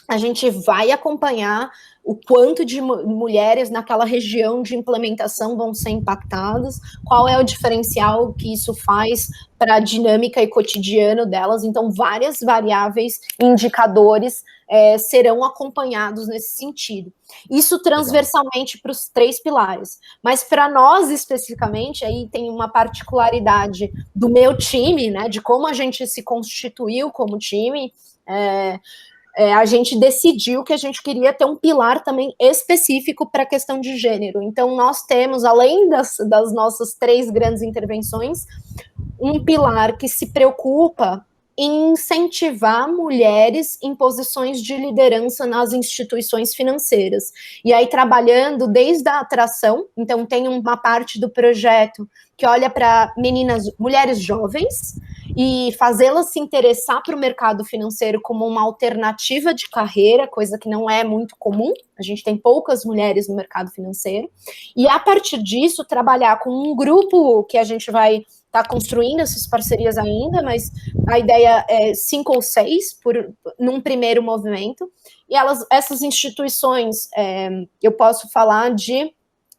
a gente vai acompanhar o quanto de mulheres naquela região de implementação vão ser impactadas, qual é o diferencial que isso faz para a dinâmica e cotidiano delas. Então, várias variáveis, indicadores serão acompanhados nesse sentido. Isso transversalmente para os 3 pilares. Mas para nós, especificamente, aí tem uma particularidade do meu time, né, de como a gente se constituiu como time, a gente decidiu que a gente queria ter um pilar também específico para a questão de gênero. Então, nós temos, além das nossas 3 grandes intervenções, um pilar que se preocupa em incentivar mulheres em posições de liderança nas instituições financeiras. E aí, trabalhando desde a atração, então tem uma parte do projeto que olha para mulheres jovens, e fazê-las se interessar para o mercado financeiro como uma alternativa de carreira, coisa que não é muito comum, a gente tem poucas mulheres no mercado financeiro, e a partir disso, trabalhar com um grupo que a gente vai estar construindo essas parcerias ainda, mas a ideia é 5 ou 6 num primeiro movimento, e essas instituições, eu posso falar de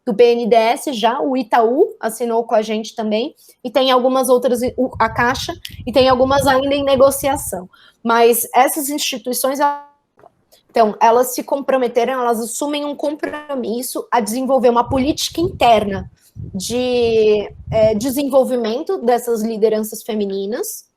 do BNDES já, o Itaú assinou com a gente também, e tem algumas outras, a Caixa, e tem algumas ainda em negociação. Mas essas instituições, então, elas se comprometeram, elas assumem um compromisso a desenvolver uma política interna de desenvolvimento dessas lideranças femininas,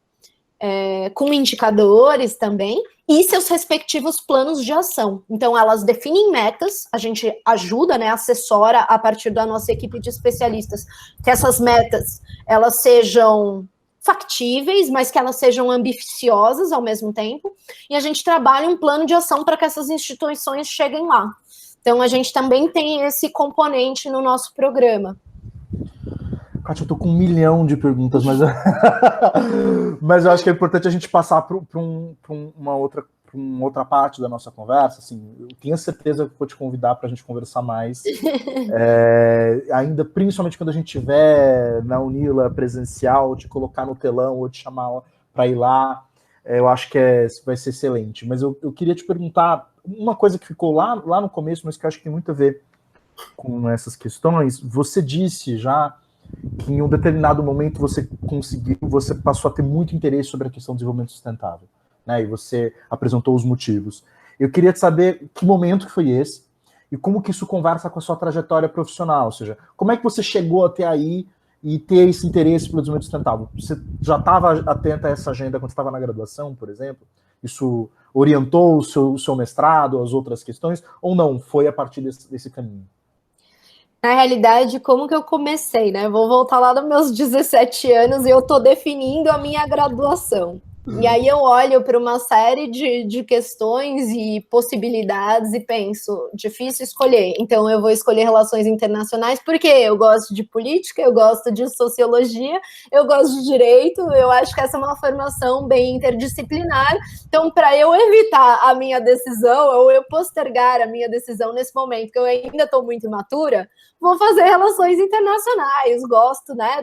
com indicadores também, e seus respectivos planos de ação. Então, elas definem metas, a gente ajuda, né, assessora a partir da nossa equipe de especialistas, que essas metas, elas sejam factíveis, mas que elas sejam ambiciosas ao mesmo tempo, e a gente trabalha um plano de ação para que essas instituições cheguem lá. Então, a gente também tem esse componente no nosso programa. Kátia, eu tô com 1 milhão de perguntas, mas, mas eu acho que é importante a gente passar para uma outra parte da nossa conversa. Assim, eu tenho certeza que vou te convidar para a gente conversar mais, ainda principalmente quando a gente estiver na Unila presencial, te colocar no telão ou te chamar para ir lá. Eu acho que vai ser excelente. Mas eu queria te perguntar uma coisa que ficou lá no começo, mas que eu acho que tem muito a ver com essas questões. Você disse já que em um determinado momento você passou a ter muito interesse sobre a questão do desenvolvimento sustentável, né? E você apresentou os motivos. Eu queria saber que momento que foi esse e como que isso conversa com a sua trajetória profissional, ou seja, como é que você chegou até aí e ter esse interesse pelo desenvolvimento sustentável? Você já estava atenta a essa agenda quando estava na graduação, por exemplo? Isso orientou o seu mestrado, as outras questões, ou não? Foi a partir desse caminho? Na realidade, como que eu comecei, né? Vou voltar lá nos meus 17 anos e eu tô definindo a minha graduação. E aí eu olho para uma série de questões e possibilidades e penso, difícil escolher. Então eu vou escolher relações internacionais porque eu gosto de política, eu gosto de sociologia, eu gosto de direito, eu acho que essa é uma formação bem interdisciplinar. Então, para eu evitar a minha decisão, ou eu postergar a minha decisão nesse momento, que eu ainda estou muito imatura, vou fazer relações internacionais, gosto, né,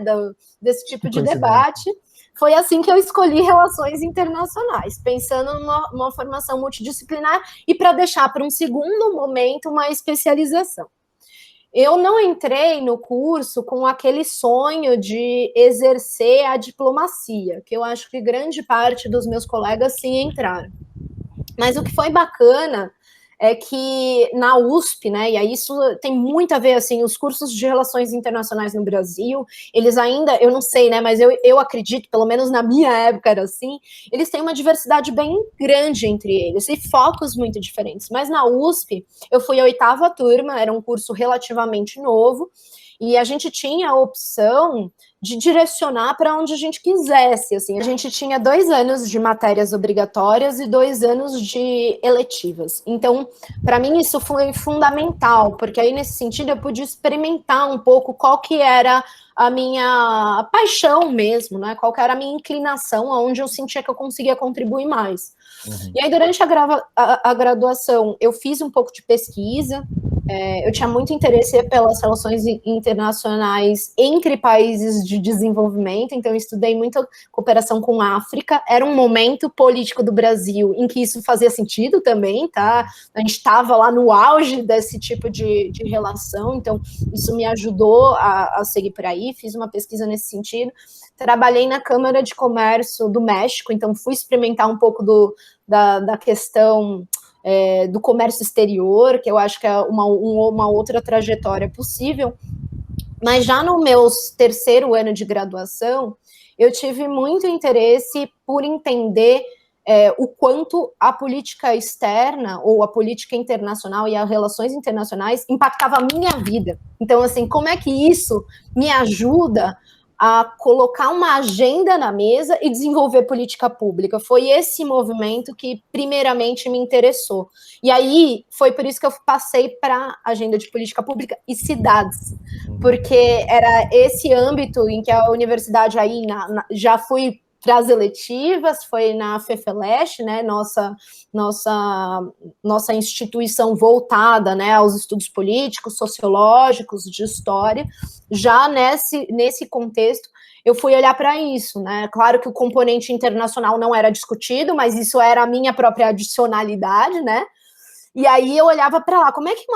desse tipo de debate. Foi assim que eu escolhi relações internacionais, pensando numa formação multidisciplinar e para deixar para um segundo momento uma especialização. Eu não entrei no curso com aquele sonho de exercer a diplomacia, que eu acho que grande parte dos meus colegas sim entraram. Mas o que foi bacana é que na USP, né, e aí isso tem muito a ver, assim, os cursos de relações internacionais no Brasil, eles ainda, eu não sei, né, mas eu acredito, pelo menos na minha época era assim, eles têm uma diversidade bem grande entre eles, e focos muito diferentes, mas na USP, eu fui a 8ª turma, era um curso relativamente novo, e a gente tinha a opção de direcionar para onde a gente quisesse, assim, a gente tinha 2 anos de matérias obrigatórias e 2 anos de eletivas, então, para mim isso foi fundamental, porque aí nesse sentido eu pude experimentar um pouco qual que era a minha paixão mesmo, né, qual que era a minha inclinação, aonde eu sentia que eu conseguia contribuir mais. Uhum. E aí durante a graduação eu fiz um pouco de pesquisa, eu tinha muito interesse pelas relações internacionais entre países de desenvolvimento, então eu estudei muita cooperação com a África, era um momento político do Brasil em que isso fazia sentido também, tá? A gente estava lá no auge desse tipo de relação, então isso me ajudou a seguir por aí, fiz uma pesquisa nesse sentido. Trabalhei na Câmara de Comércio do México, então fui experimentar um pouco da questão do comércio exterior, que eu acho que é uma outra trajetória possível. Mas já no meu 3º ano de graduação, eu tive muito interesse por entender o quanto a política externa, ou a política internacional e as relações internacionais impactava a minha vida. Então, assim, como é que isso me ajuda a colocar uma agenda na mesa e desenvolver política pública. Foi esse movimento que primeiramente me interessou. E aí, foi por isso que eu passei para a agenda de política pública e cidades, porque era esse âmbito em que a universidade aí, já fui para as eletivas, foi na FEFELESH, né, nossa instituição voltada, né, aos estudos políticos, sociológicos, de história. Já nesse contexto, eu fui olhar para isso, né, claro que o componente internacional não era discutido, mas isso era a minha própria adicionalidade, né, E aí eu olhava para lá, como é que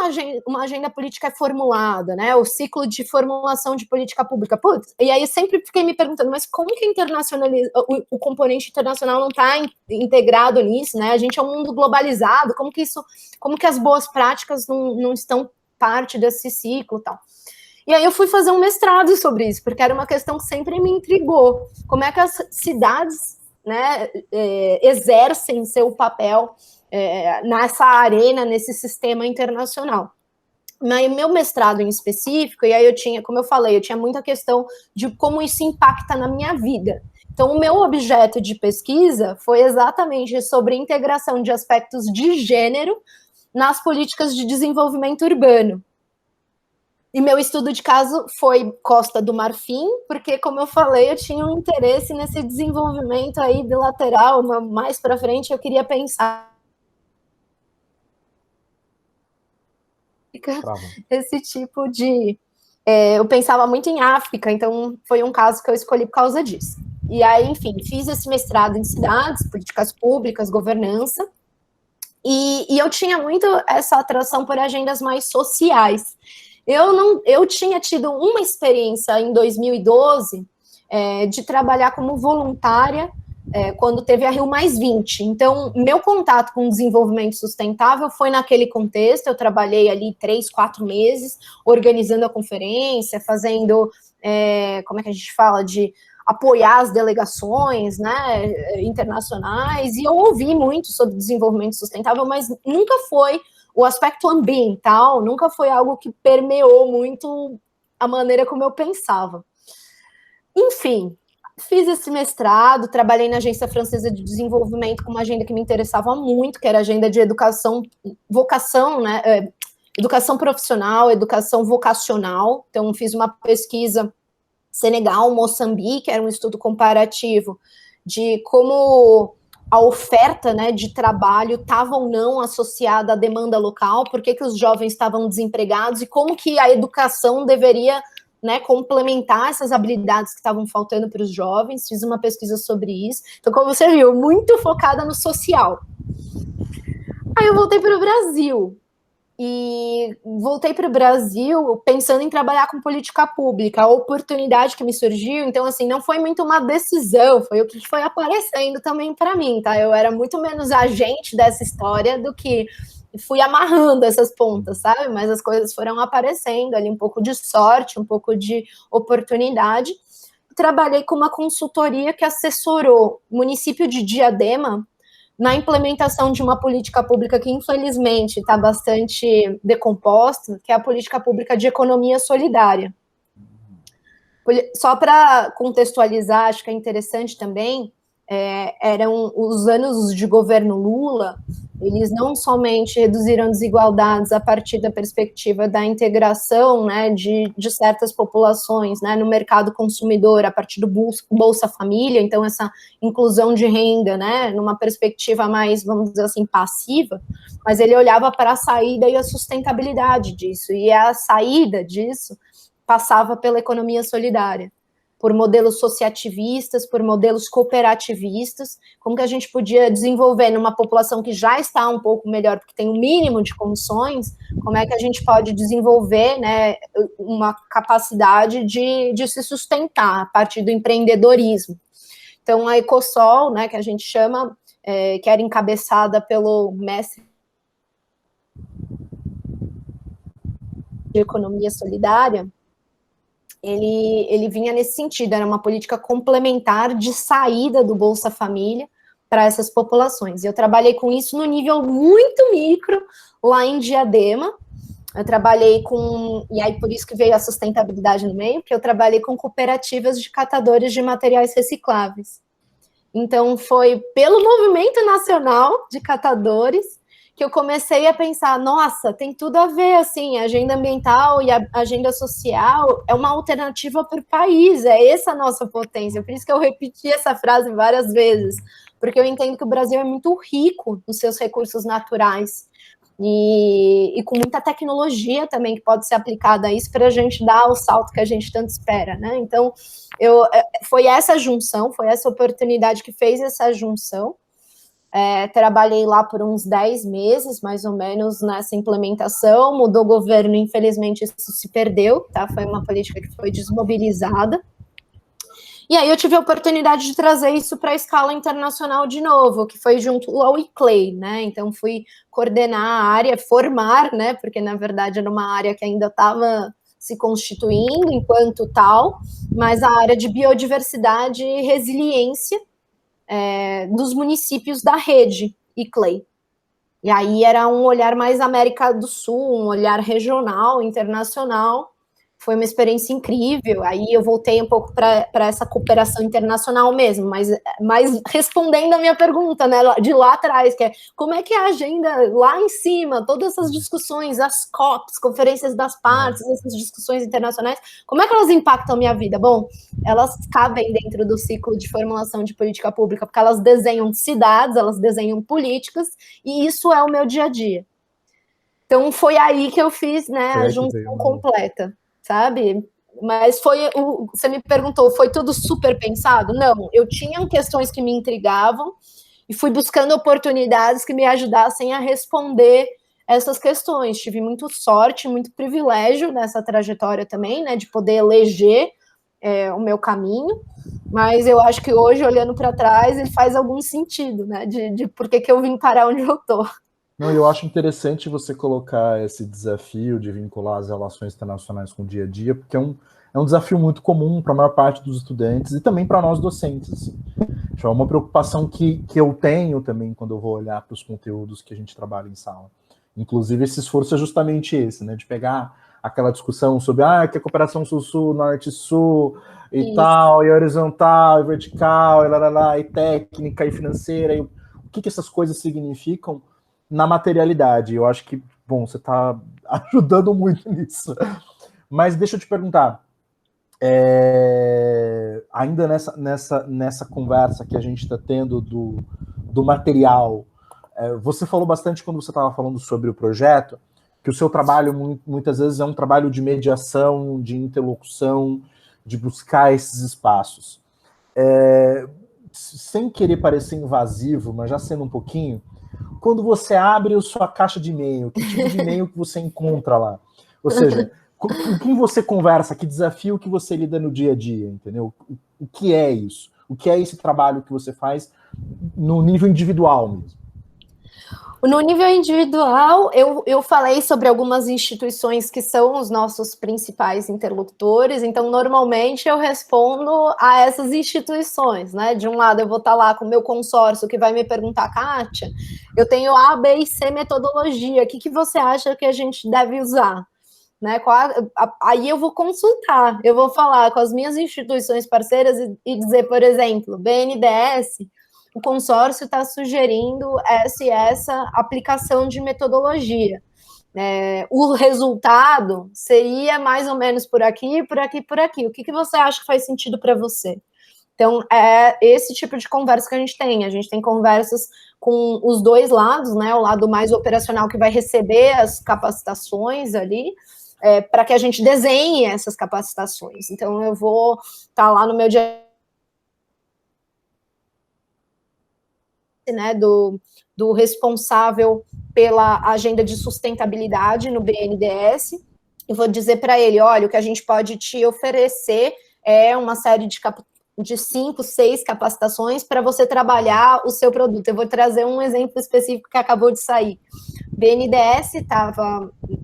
uma agenda política é formulada, né? O ciclo de formulação de política pública. Putz, e aí sempre fiquei me perguntando, mas como que o componente internacional não está integrado nisso, né? A gente é um mundo globalizado, como que as boas práticas não estão parte desse ciclo e tal. E aí eu fui fazer um mestrado sobre isso, porque era uma questão que sempre me intrigou. Como é que as cidades, né, exercem seu papel nessa arena, nesse sistema internacional. Mas meu mestrado em específico, e aí eu tinha, como eu falei, eu tinha muita questão de como isso impacta na minha vida. Então, o meu objeto de pesquisa foi exatamente sobre integração de aspectos de gênero nas políticas de desenvolvimento urbano. E meu estudo de caso foi Costa do Marfim, porque, como eu falei, eu tinha um interesse nesse desenvolvimento aí bilateral, mais para frente eu queria pensar esse tipo de... eu pensava muito em África, então foi um caso que eu escolhi por causa disso. E aí, enfim, fiz esse mestrado em cidades, políticas públicas, governança, e eu tinha muito essa atração por agendas mais sociais. Eu tinha tido uma experiência em 2012 de trabalhar como voluntária quando teve a Rio+20. Então, meu contato com o desenvolvimento sustentável foi naquele contexto. Eu trabalhei ali 3, 4 meses, organizando a conferência, fazendo, como é que a gente fala, de apoiar as delegações, né, internacionais, e eu ouvi muito sobre desenvolvimento sustentável, mas nunca foi o aspecto ambiental, nunca foi algo que permeou muito a maneira como eu pensava. Enfim, fiz esse mestrado, trabalhei na Agência Francesa de Desenvolvimento com uma agenda que me interessava muito, que era a agenda de educação, vocação, né, educação profissional, educação vocacional. Então, fiz uma pesquisa Senegal, Moçambique, era um estudo comparativo de como a oferta, né, de trabalho estava ou não associada à demanda local, por que os jovens estavam desempregados e como que a educação deveria, né, complementar essas habilidades que estavam faltando para os jovens. Fiz uma pesquisa sobre isso. Então, como você viu, muito focada no social. Aí eu voltei para o Brasil. E voltei para o Brasil pensando em trabalhar com política pública, a oportunidade que me surgiu. Então, assim, não foi muito uma decisão, foi o que foi aparecendo também para mim, tá? Eu era muito menos agente dessa história do que fui amarrando essas pontas, sabe? Mas as coisas foram aparecendo ali, um pouco de sorte, um pouco de oportunidade. Trabalhei com uma consultoria que assessorou o município de Diadema na implementação de uma política pública que, infelizmente, está bastante decomposta, que é a política pública de economia solidária. Só para contextualizar, acho que é interessante também, eram os anos de governo Lula, eles não somente reduziram desigualdades a partir da perspectiva da integração, né, de certas populações, né, no mercado consumidor, a partir do Bolsa Família, então essa inclusão de renda, né, numa perspectiva mais, vamos dizer assim, passiva, mas ele olhava para a saída e a sustentabilidade disso, e a saída disso passava pela economia solidária, por modelos associativistas, por modelos cooperativistas, como que a gente podia desenvolver numa população que já está um pouco melhor, porque tem um mínimo de condições, como é que a gente pode desenvolver, né, uma capacidade de se sustentar a partir do empreendedorismo. Então, a Ecosol, né, que a gente chama, que era encabeçada pelo mestre de economia solidária, ele vinha nesse sentido, era uma política complementar de saída do Bolsa Família para essas populações. Eu trabalhei com isso no nível muito micro, lá em Diadema. Eu trabalhei com, e aí por isso que veio a sustentabilidade no meio, porque eu trabalhei com cooperativas de catadores de materiais recicláveis. Então, foi pelo Movimento Nacional de Catadores que eu comecei a pensar, nossa, tem tudo a ver, assim, a agenda ambiental e a agenda social é uma alternativa para o país, é essa a nossa potência. Por isso que eu repeti essa frase várias vezes, porque eu entendo que o Brasil é muito rico nos seus recursos naturais e com muita tecnologia também que pode ser aplicada a isso para a gente dar o salto que a gente tanto espera, né? Então, foi essa junção, foi essa oportunidade que fez essa junção. Trabalhei lá por uns 10 meses, mais ou menos, nessa implementação. Mudou o governo, infelizmente isso se perdeu, tá? Foi uma política que foi desmobilizada. E aí eu tive a oportunidade de trazer isso para a escala internacional de novo, que foi junto ao ICLEI, né? Então fui coordenar a área, formar, né? Porque na verdade era uma área que ainda estava se constituindo enquanto tal, mas a área de biodiversidade e resiliência dos municípios da rede ICLEI. E aí era um olhar mais América do Sul, um olhar regional, internacional. Foi uma experiência incrível. Aí eu voltei um pouco para essa cooperação internacional mesmo, mas respondendo a minha pergunta, né, de lá atrás, que é como é que é a agenda lá em cima, todas essas discussões, as COPs, conferências das partes, essas discussões internacionais, como é que elas impactam a minha vida? Bom, elas cabem dentro do ciclo de formulação de política pública, porque elas desenham cidades, elas desenham políticas, e isso é o meu dia a dia. Então foi aí que eu fiz, né, a junção completa. Sabe? Mas você me perguntou, foi tudo super pensado? Não, eu tinha questões que me intrigavam e fui buscando oportunidades que me ajudassem a responder essas questões. Tive muito sorte, muito privilégio nessa trajetória também, né, de poder eleger o meu caminho, mas eu acho que hoje, olhando para trás, ele faz algum sentido, né, de por que eu vim parar onde eu estou. Não, eu acho interessante você colocar esse desafio de vincular as relações internacionais com o dia a dia, porque é um desafio muito comum para a maior parte dos estudantes e também para nós docentes. Assim. É uma preocupação que eu tenho também quando eu vou olhar para os conteúdos que a gente trabalha em sala. Inclusive, esse esforço é justamente esse, né, de pegar aquela discussão sobre que a cooperação sul-sul, norte-sul e isso. Tal, e horizontal, e vertical, e técnica, e financeira, e o que essas coisas significam na materialidade. Eu acho que, bom, você está ajudando muito nisso. Mas deixa eu te perguntar, ainda nessa conversa que a gente está tendo do material, você falou bastante quando você estava falando sobre o projeto, que o seu trabalho muitas vezes é um trabalho de mediação, de interlocução, de buscar esses espaços. Sem querer parecer invasivo, mas já sendo um pouquinho, quando você abre a sua caixa de e-mail, que tipo de e-mail que você encontra lá? Ou seja, com quem você conversa, que desafio que você lida no dia a dia, entendeu? O que é isso? O que é esse trabalho que você faz no nível individual mesmo? No nível individual, eu falei sobre algumas instituições que são os nossos principais interlocutores, então, normalmente, eu respondo a essas instituições, né? De um lado, eu vou estar lá com o meu consórcio, que vai me perguntar, Kátia, eu tenho A, B e C metodologia, o que você acha que a gente deve usar? Né? Aí eu vou consultar, eu vou falar com as minhas instituições parceiras e dizer, por exemplo, BNDES, o consórcio está sugerindo essa aplicação de metodologia. O resultado seria mais ou menos por aqui, por aqui, por aqui. O que você acha que faz sentido para você? Então, é esse tipo de conversa que a gente tem. A gente tem conversas com os dois lados, né? O lado mais operacional que vai receber as capacitações ali, para que a gente desenhe essas capacitações. Então, eu vou estar lá no meu dia, né, do responsável pela agenda de sustentabilidade no BNDES, e vou dizer para ele, olha, o que a gente pode te oferecer é uma série de 5, 6 capacitações para você trabalhar o seu produto. Eu vou trazer um exemplo específico que acabou de sair. BNDES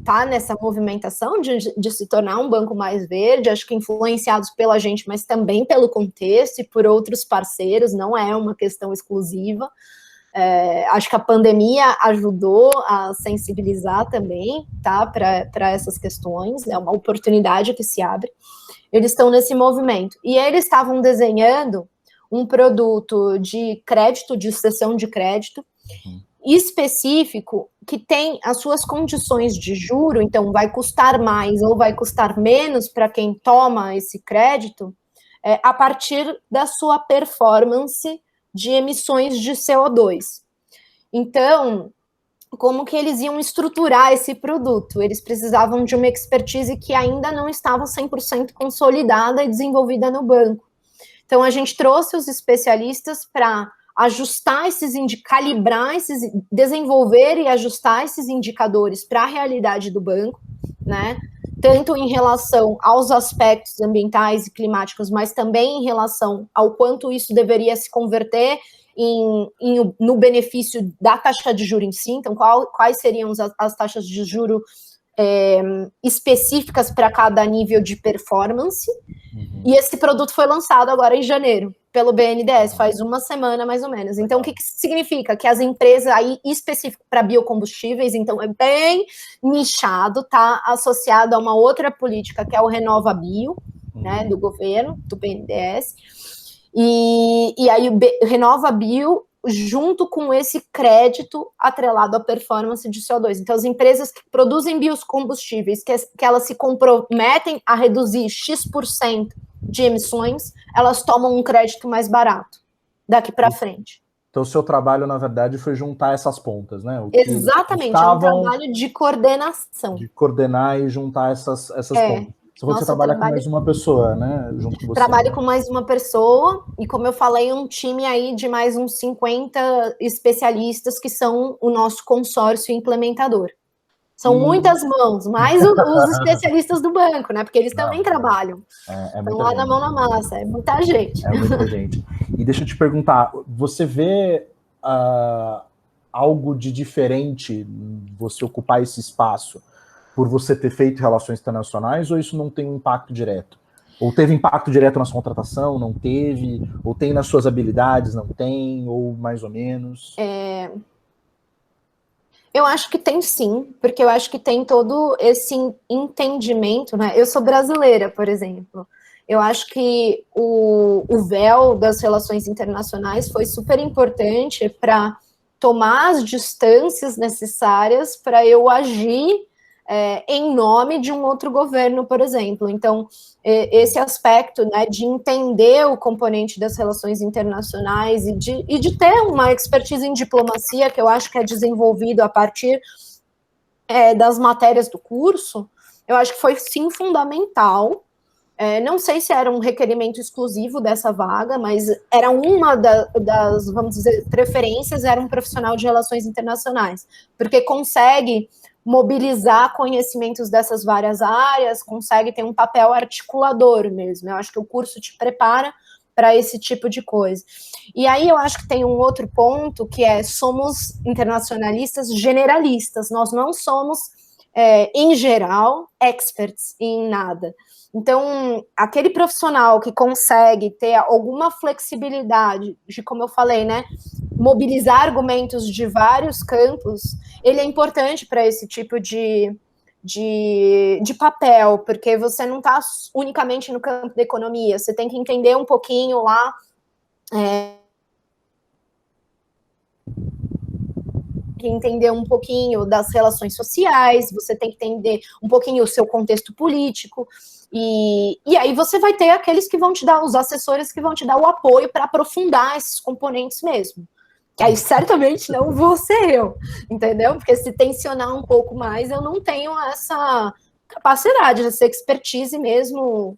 tá nessa movimentação de se tornar um banco mais verde, acho que influenciados pela gente, mas também pelo contexto e por outros parceiros, não é uma questão exclusiva. Acho que a pandemia ajudou a sensibilizar também, tá, para essas questões, é uma oportunidade que se abre. Eles estão nesse movimento. E eles estavam desenhando um produto de crédito, de cessão de crédito, específico, que tem as suas condições de juro, então vai custar mais ou vai custar menos para quem toma esse crédito, a partir da sua performance de emissões de CO2. Então, como que eles iam estruturar esse produto? Eles precisavam de uma expertise que ainda não estava 100% consolidada e desenvolvida no banco. Então, a gente trouxe os especialistas para ajustar calibrar desenvolver e ajustar esses indicadores para a realidade do banco, né? Tanto em relação aos aspectos ambientais e climáticos, mas também em relação ao quanto isso deveria se converter no benefício da taxa de juro em si. Então, quais seriam as taxas de juro específicas para cada nível de performance. E esse produto foi lançado agora em janeiro, pelo BNDES, faz uma semana mais ou menos. Então, o que significa? Que as empresas aí, específico para biocombustíveis, então é bem nichado, tá associado a uma outra política, que é o Renova Bio, né, do governo, do BNDES. E aí o Renova Bio, junto com esse crédito atrelado à performance de CO2. Então, as empresas que produzem biocombustíveis, que elas se comprometem a reduzir X% de emissões, elas tomam um crédito mais barato daqui para frente. Então, o seu trabalho, na verdade, foi juntar essas pontas, né? Exatamente, é um trabalho de coordenação. De coordenar e juntar essas pontas. Você trabalha com mais uma pessoa, né? Junto com você. Trabalho com mais uma pessoa, e como eu falei, um time aí de mais uns 50 especialistas que são o nosso consórcio implementador. São muitas mãos, mais os especialistas do banco, né? Porque eles também trabalham. Estão lá na mão na massa, é muita gente. É muita gente. E deixa eu te perguntar, você vê algo de diferente você ocupar esse espaço por você ter feito relações internacionais, ou isso não tem um impacto direto? Ou teve impacto direto na sua contratação, não teve? Ou tem nas suas habilidades, não tem? Ou mais ou menos? Eu acho que tem sim, porque eu acho que tem todo esse entendimento, né? Eu sou brasileira, por exemplo. Eu acho que o véu das relações internacionais foi super importante para tomar as distâncias necessárias para eu agir em nome de um outro governo, por exemplo. Então, esse aspecto, né, de entender o componente das relações internacionais e de ter uma expertise em diplomacia, que eu acho que é desenvolvido a partir das matérias do curso, eu acho que foi, sim, fundamental. Não sei se era um requerimento exclusivo dessa vaga, mas era uma das, vamos dizer, preferências, era um profissional de relações internacionais, porque consegue mobilizar conhecimentos dessas várias áreas, consegue ter um papel articulador mesmo. Eu acho que o curso te prepara para esse tipo de coisa. E aí eu acho que tem um outro ponto, que somos internacionalistas generalistas, nós não somos, em geral, experts em nada. Então, aquele profissional que consegue ter alguma flexibilidade de, como eu falei, né, mobilizar argumentos de vários campos, ele é importante para esse tipo de papel, porque você não está unicamente no campo da economia, você tem que entender um pouquinho lá que entender um pouquinho das relações sociais, você tem que entender um pouquinho o seu contexto político, e aí você vai ter aqueles que vão te dar, os assessores que vão te dar o apoio para aprofundar esses componentes mesmo. Que aí certamente não vou ser eu, entendeu? Porque se tensionar um pouco mais, eu não tenho essa capacidade, essa expertise mesmo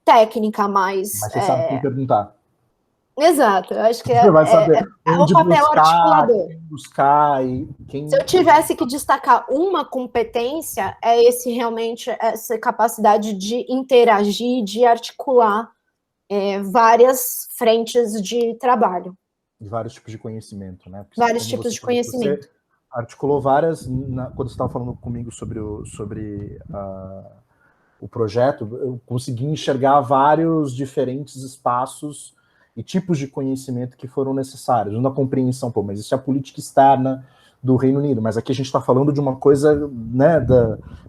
técnica, mas você sabe quem perguntar. Exato, eu acho que você vai saber o papel articulador. Buscar e quem... Se eu tivesse que destacar uma competência, realmente essa capacidade de interagir, de articular várias frentes de trabalho. Vários tipos de conhecimento, né? Porque vários tipos de conhecimento. Você articulou várias, quando você estava falando comigo sobre o projeto, eu consegui enxergar vários diferentes espaços e tipos de conhecimento que foram necessários, na compreensão, mas isso é a política externa do Reino Unido, mas aqui a gente está falando de uma coisa, né,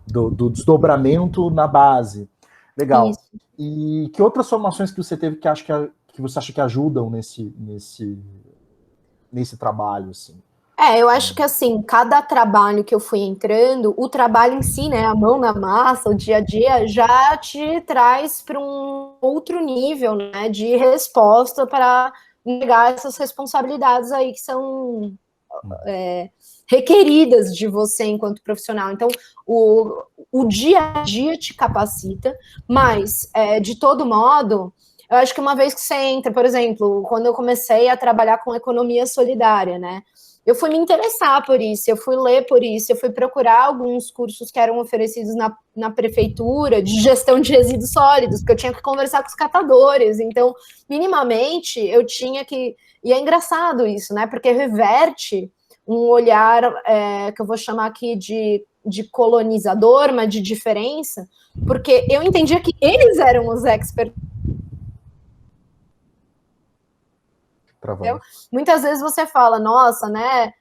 do desdobramento na base. Legal. Isso. E que outras formações que você teve que você acha que ajudam nesse trabalho, assim? Eu acho que, assim, cada trabalho que eu fui entrando, o trabalho em si, né, a mão na massa, o dia a dia, já te traz para um outro nível, né, de resposta para negar essas responsabilidades aí que são requeridas de você enquanto profissional. Então, o dia a dia te capacita, mas, de todo modo, Eu acho que uma vez que você entra, por exemplo, quando eu comecei a trabalhar com economia solidária, né? Eu fui me interessar por isso, eu fui ler por isso, eu fui procurar alguns cursos que eram oferecidos na prefeitura de gestão de resíduos sólidos, porque eu tinha que conversar com os catadores. Então, minimamente, eu tinha que... E é engraçado isso, né? Porque reverte um olhar que eu vou chamar aqui de colonizador, mas de diferença, porque eu entendia que eles eram os experts. Muitas vezes você fala, nossa, né?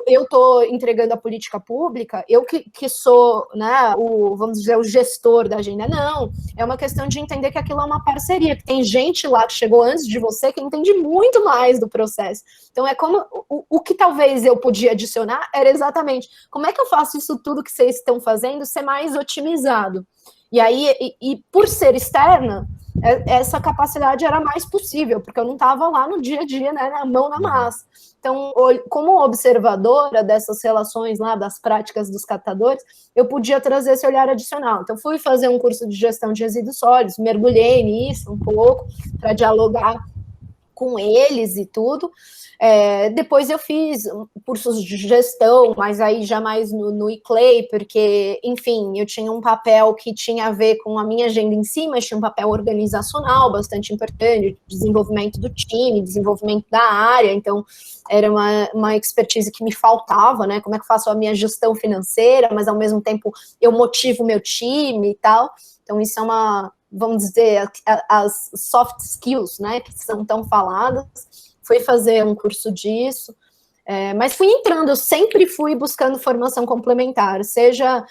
Eu estou entregando a política pública, eu que sou, né, vamos dizer, o gestor da agenda. Não, é uma questão de entender que aquilo é uma parceria, que tem gente lá que chegou antes de você que entende muito mais do processo. Então, é como o que talvez eu podia adicionar era exatamente como é que eu faço isso tudo que vocês estão fazendo ser mais otimizado. E aí, por ser externa, essa capacidade era mais possível, porque eu não estava lá no dia a dia, né, na mão na massa. Então, como observadora dessas relações lá, das práticas dos catadores, eu podia trazer esse olhar adicional. Então, fui fazer um curso de gestão de resíduos sólidos, mergulhei nisso um pouco, para dialogar com eles e tudo. Depois eu fiz cursos de gestão, mas aí já mais no ICLEI, porque, enfim, eu tinha um papel que tinha a ver com a minha agenda em si, mas tinha um papel organizacional bastante importante, desenvolvimento do time, desenvolvimento da área, então era uma expertise que me faltava, né? Como é que eu faço a minha gestão financeira, mas ao mesmo tempo eu motivo o meu time e tal. Então isso é vamos dizer, as soft skills, né, que são tão faladas. Fui fazer um curso disso, mas fui entrando, eu sempre fui buscando formação complementar, seja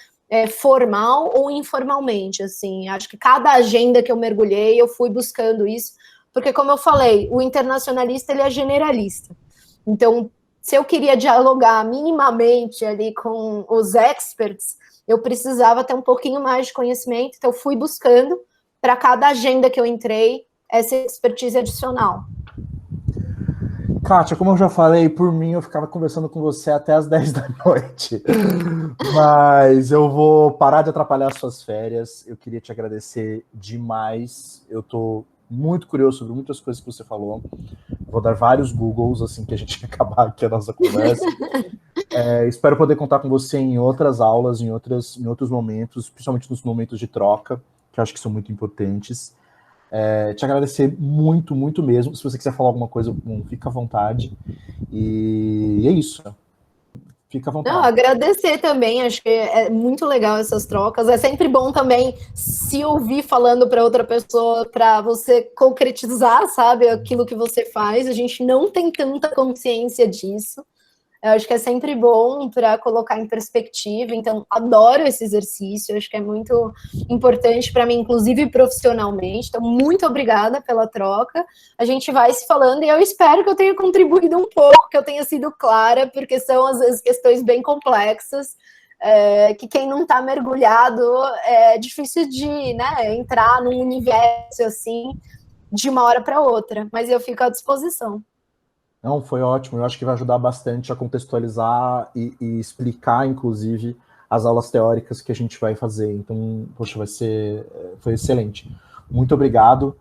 formal ou informalmente, assim, acho que cada agenda que eu mergulhei, eu fui buscando isso, porque como eu falei, o internacionalista, ele é generalista, então, se eu queria dialogar minimamente ali com os experts, eu precisava ter um pouquinho mais de conhecimento, então eu fui buscando, para cada agenda que eu entrei, essa expertise adicional. Kátia, como eu já falei, por mim eu ficava conversando com você até as 10 da noite. Mas eu vou parar de atrapalhar as suas férias. Eu queria te agradecer demais. Eu estou muito curioso sobre muitas coisas que você falou. Vou dar vários Googles assim que a gente acabar aqui a nossa conversa. Espero poder contar com você em outras aulas, em outros momentos, principalmente nos momentos de troca, que eu acho que são muito importantes. Te agradecer muito, muito mesmo. Se você quiser falar alguma coisa, fica à vontade. E é isso. Fica à vontade. Não, agradecer também, acho que é muito legal essas trocas. É sempre bom também se ouvir falando para outra pessoa, para você concretizar, sabe, aquilo que você faz. A gente não tem tanta consciência disso. Eu acho que é sempre bom para colocar em perspectiva, então adoro esse exercício, acho que é muito importante para mim, inclusive profissionalmente, então muito obrigada pela troca, a gente vai se falando e eu espero que eu tenha contribuído um pouco, que eu tenha sido clara, porque são às vezes questões bem complexas, que quem não está mergulhado é difícil de, né, entrar num universo assim, de uma hora para outra, mas eu fico à disposição. Não, foi ótimo. Eu acho que vai ajudar bastante a contextualizar e explicar, inclusive, as aulas teóricas que a gente vai fazer. Então, poxa, foi excelente. Muito obrigado.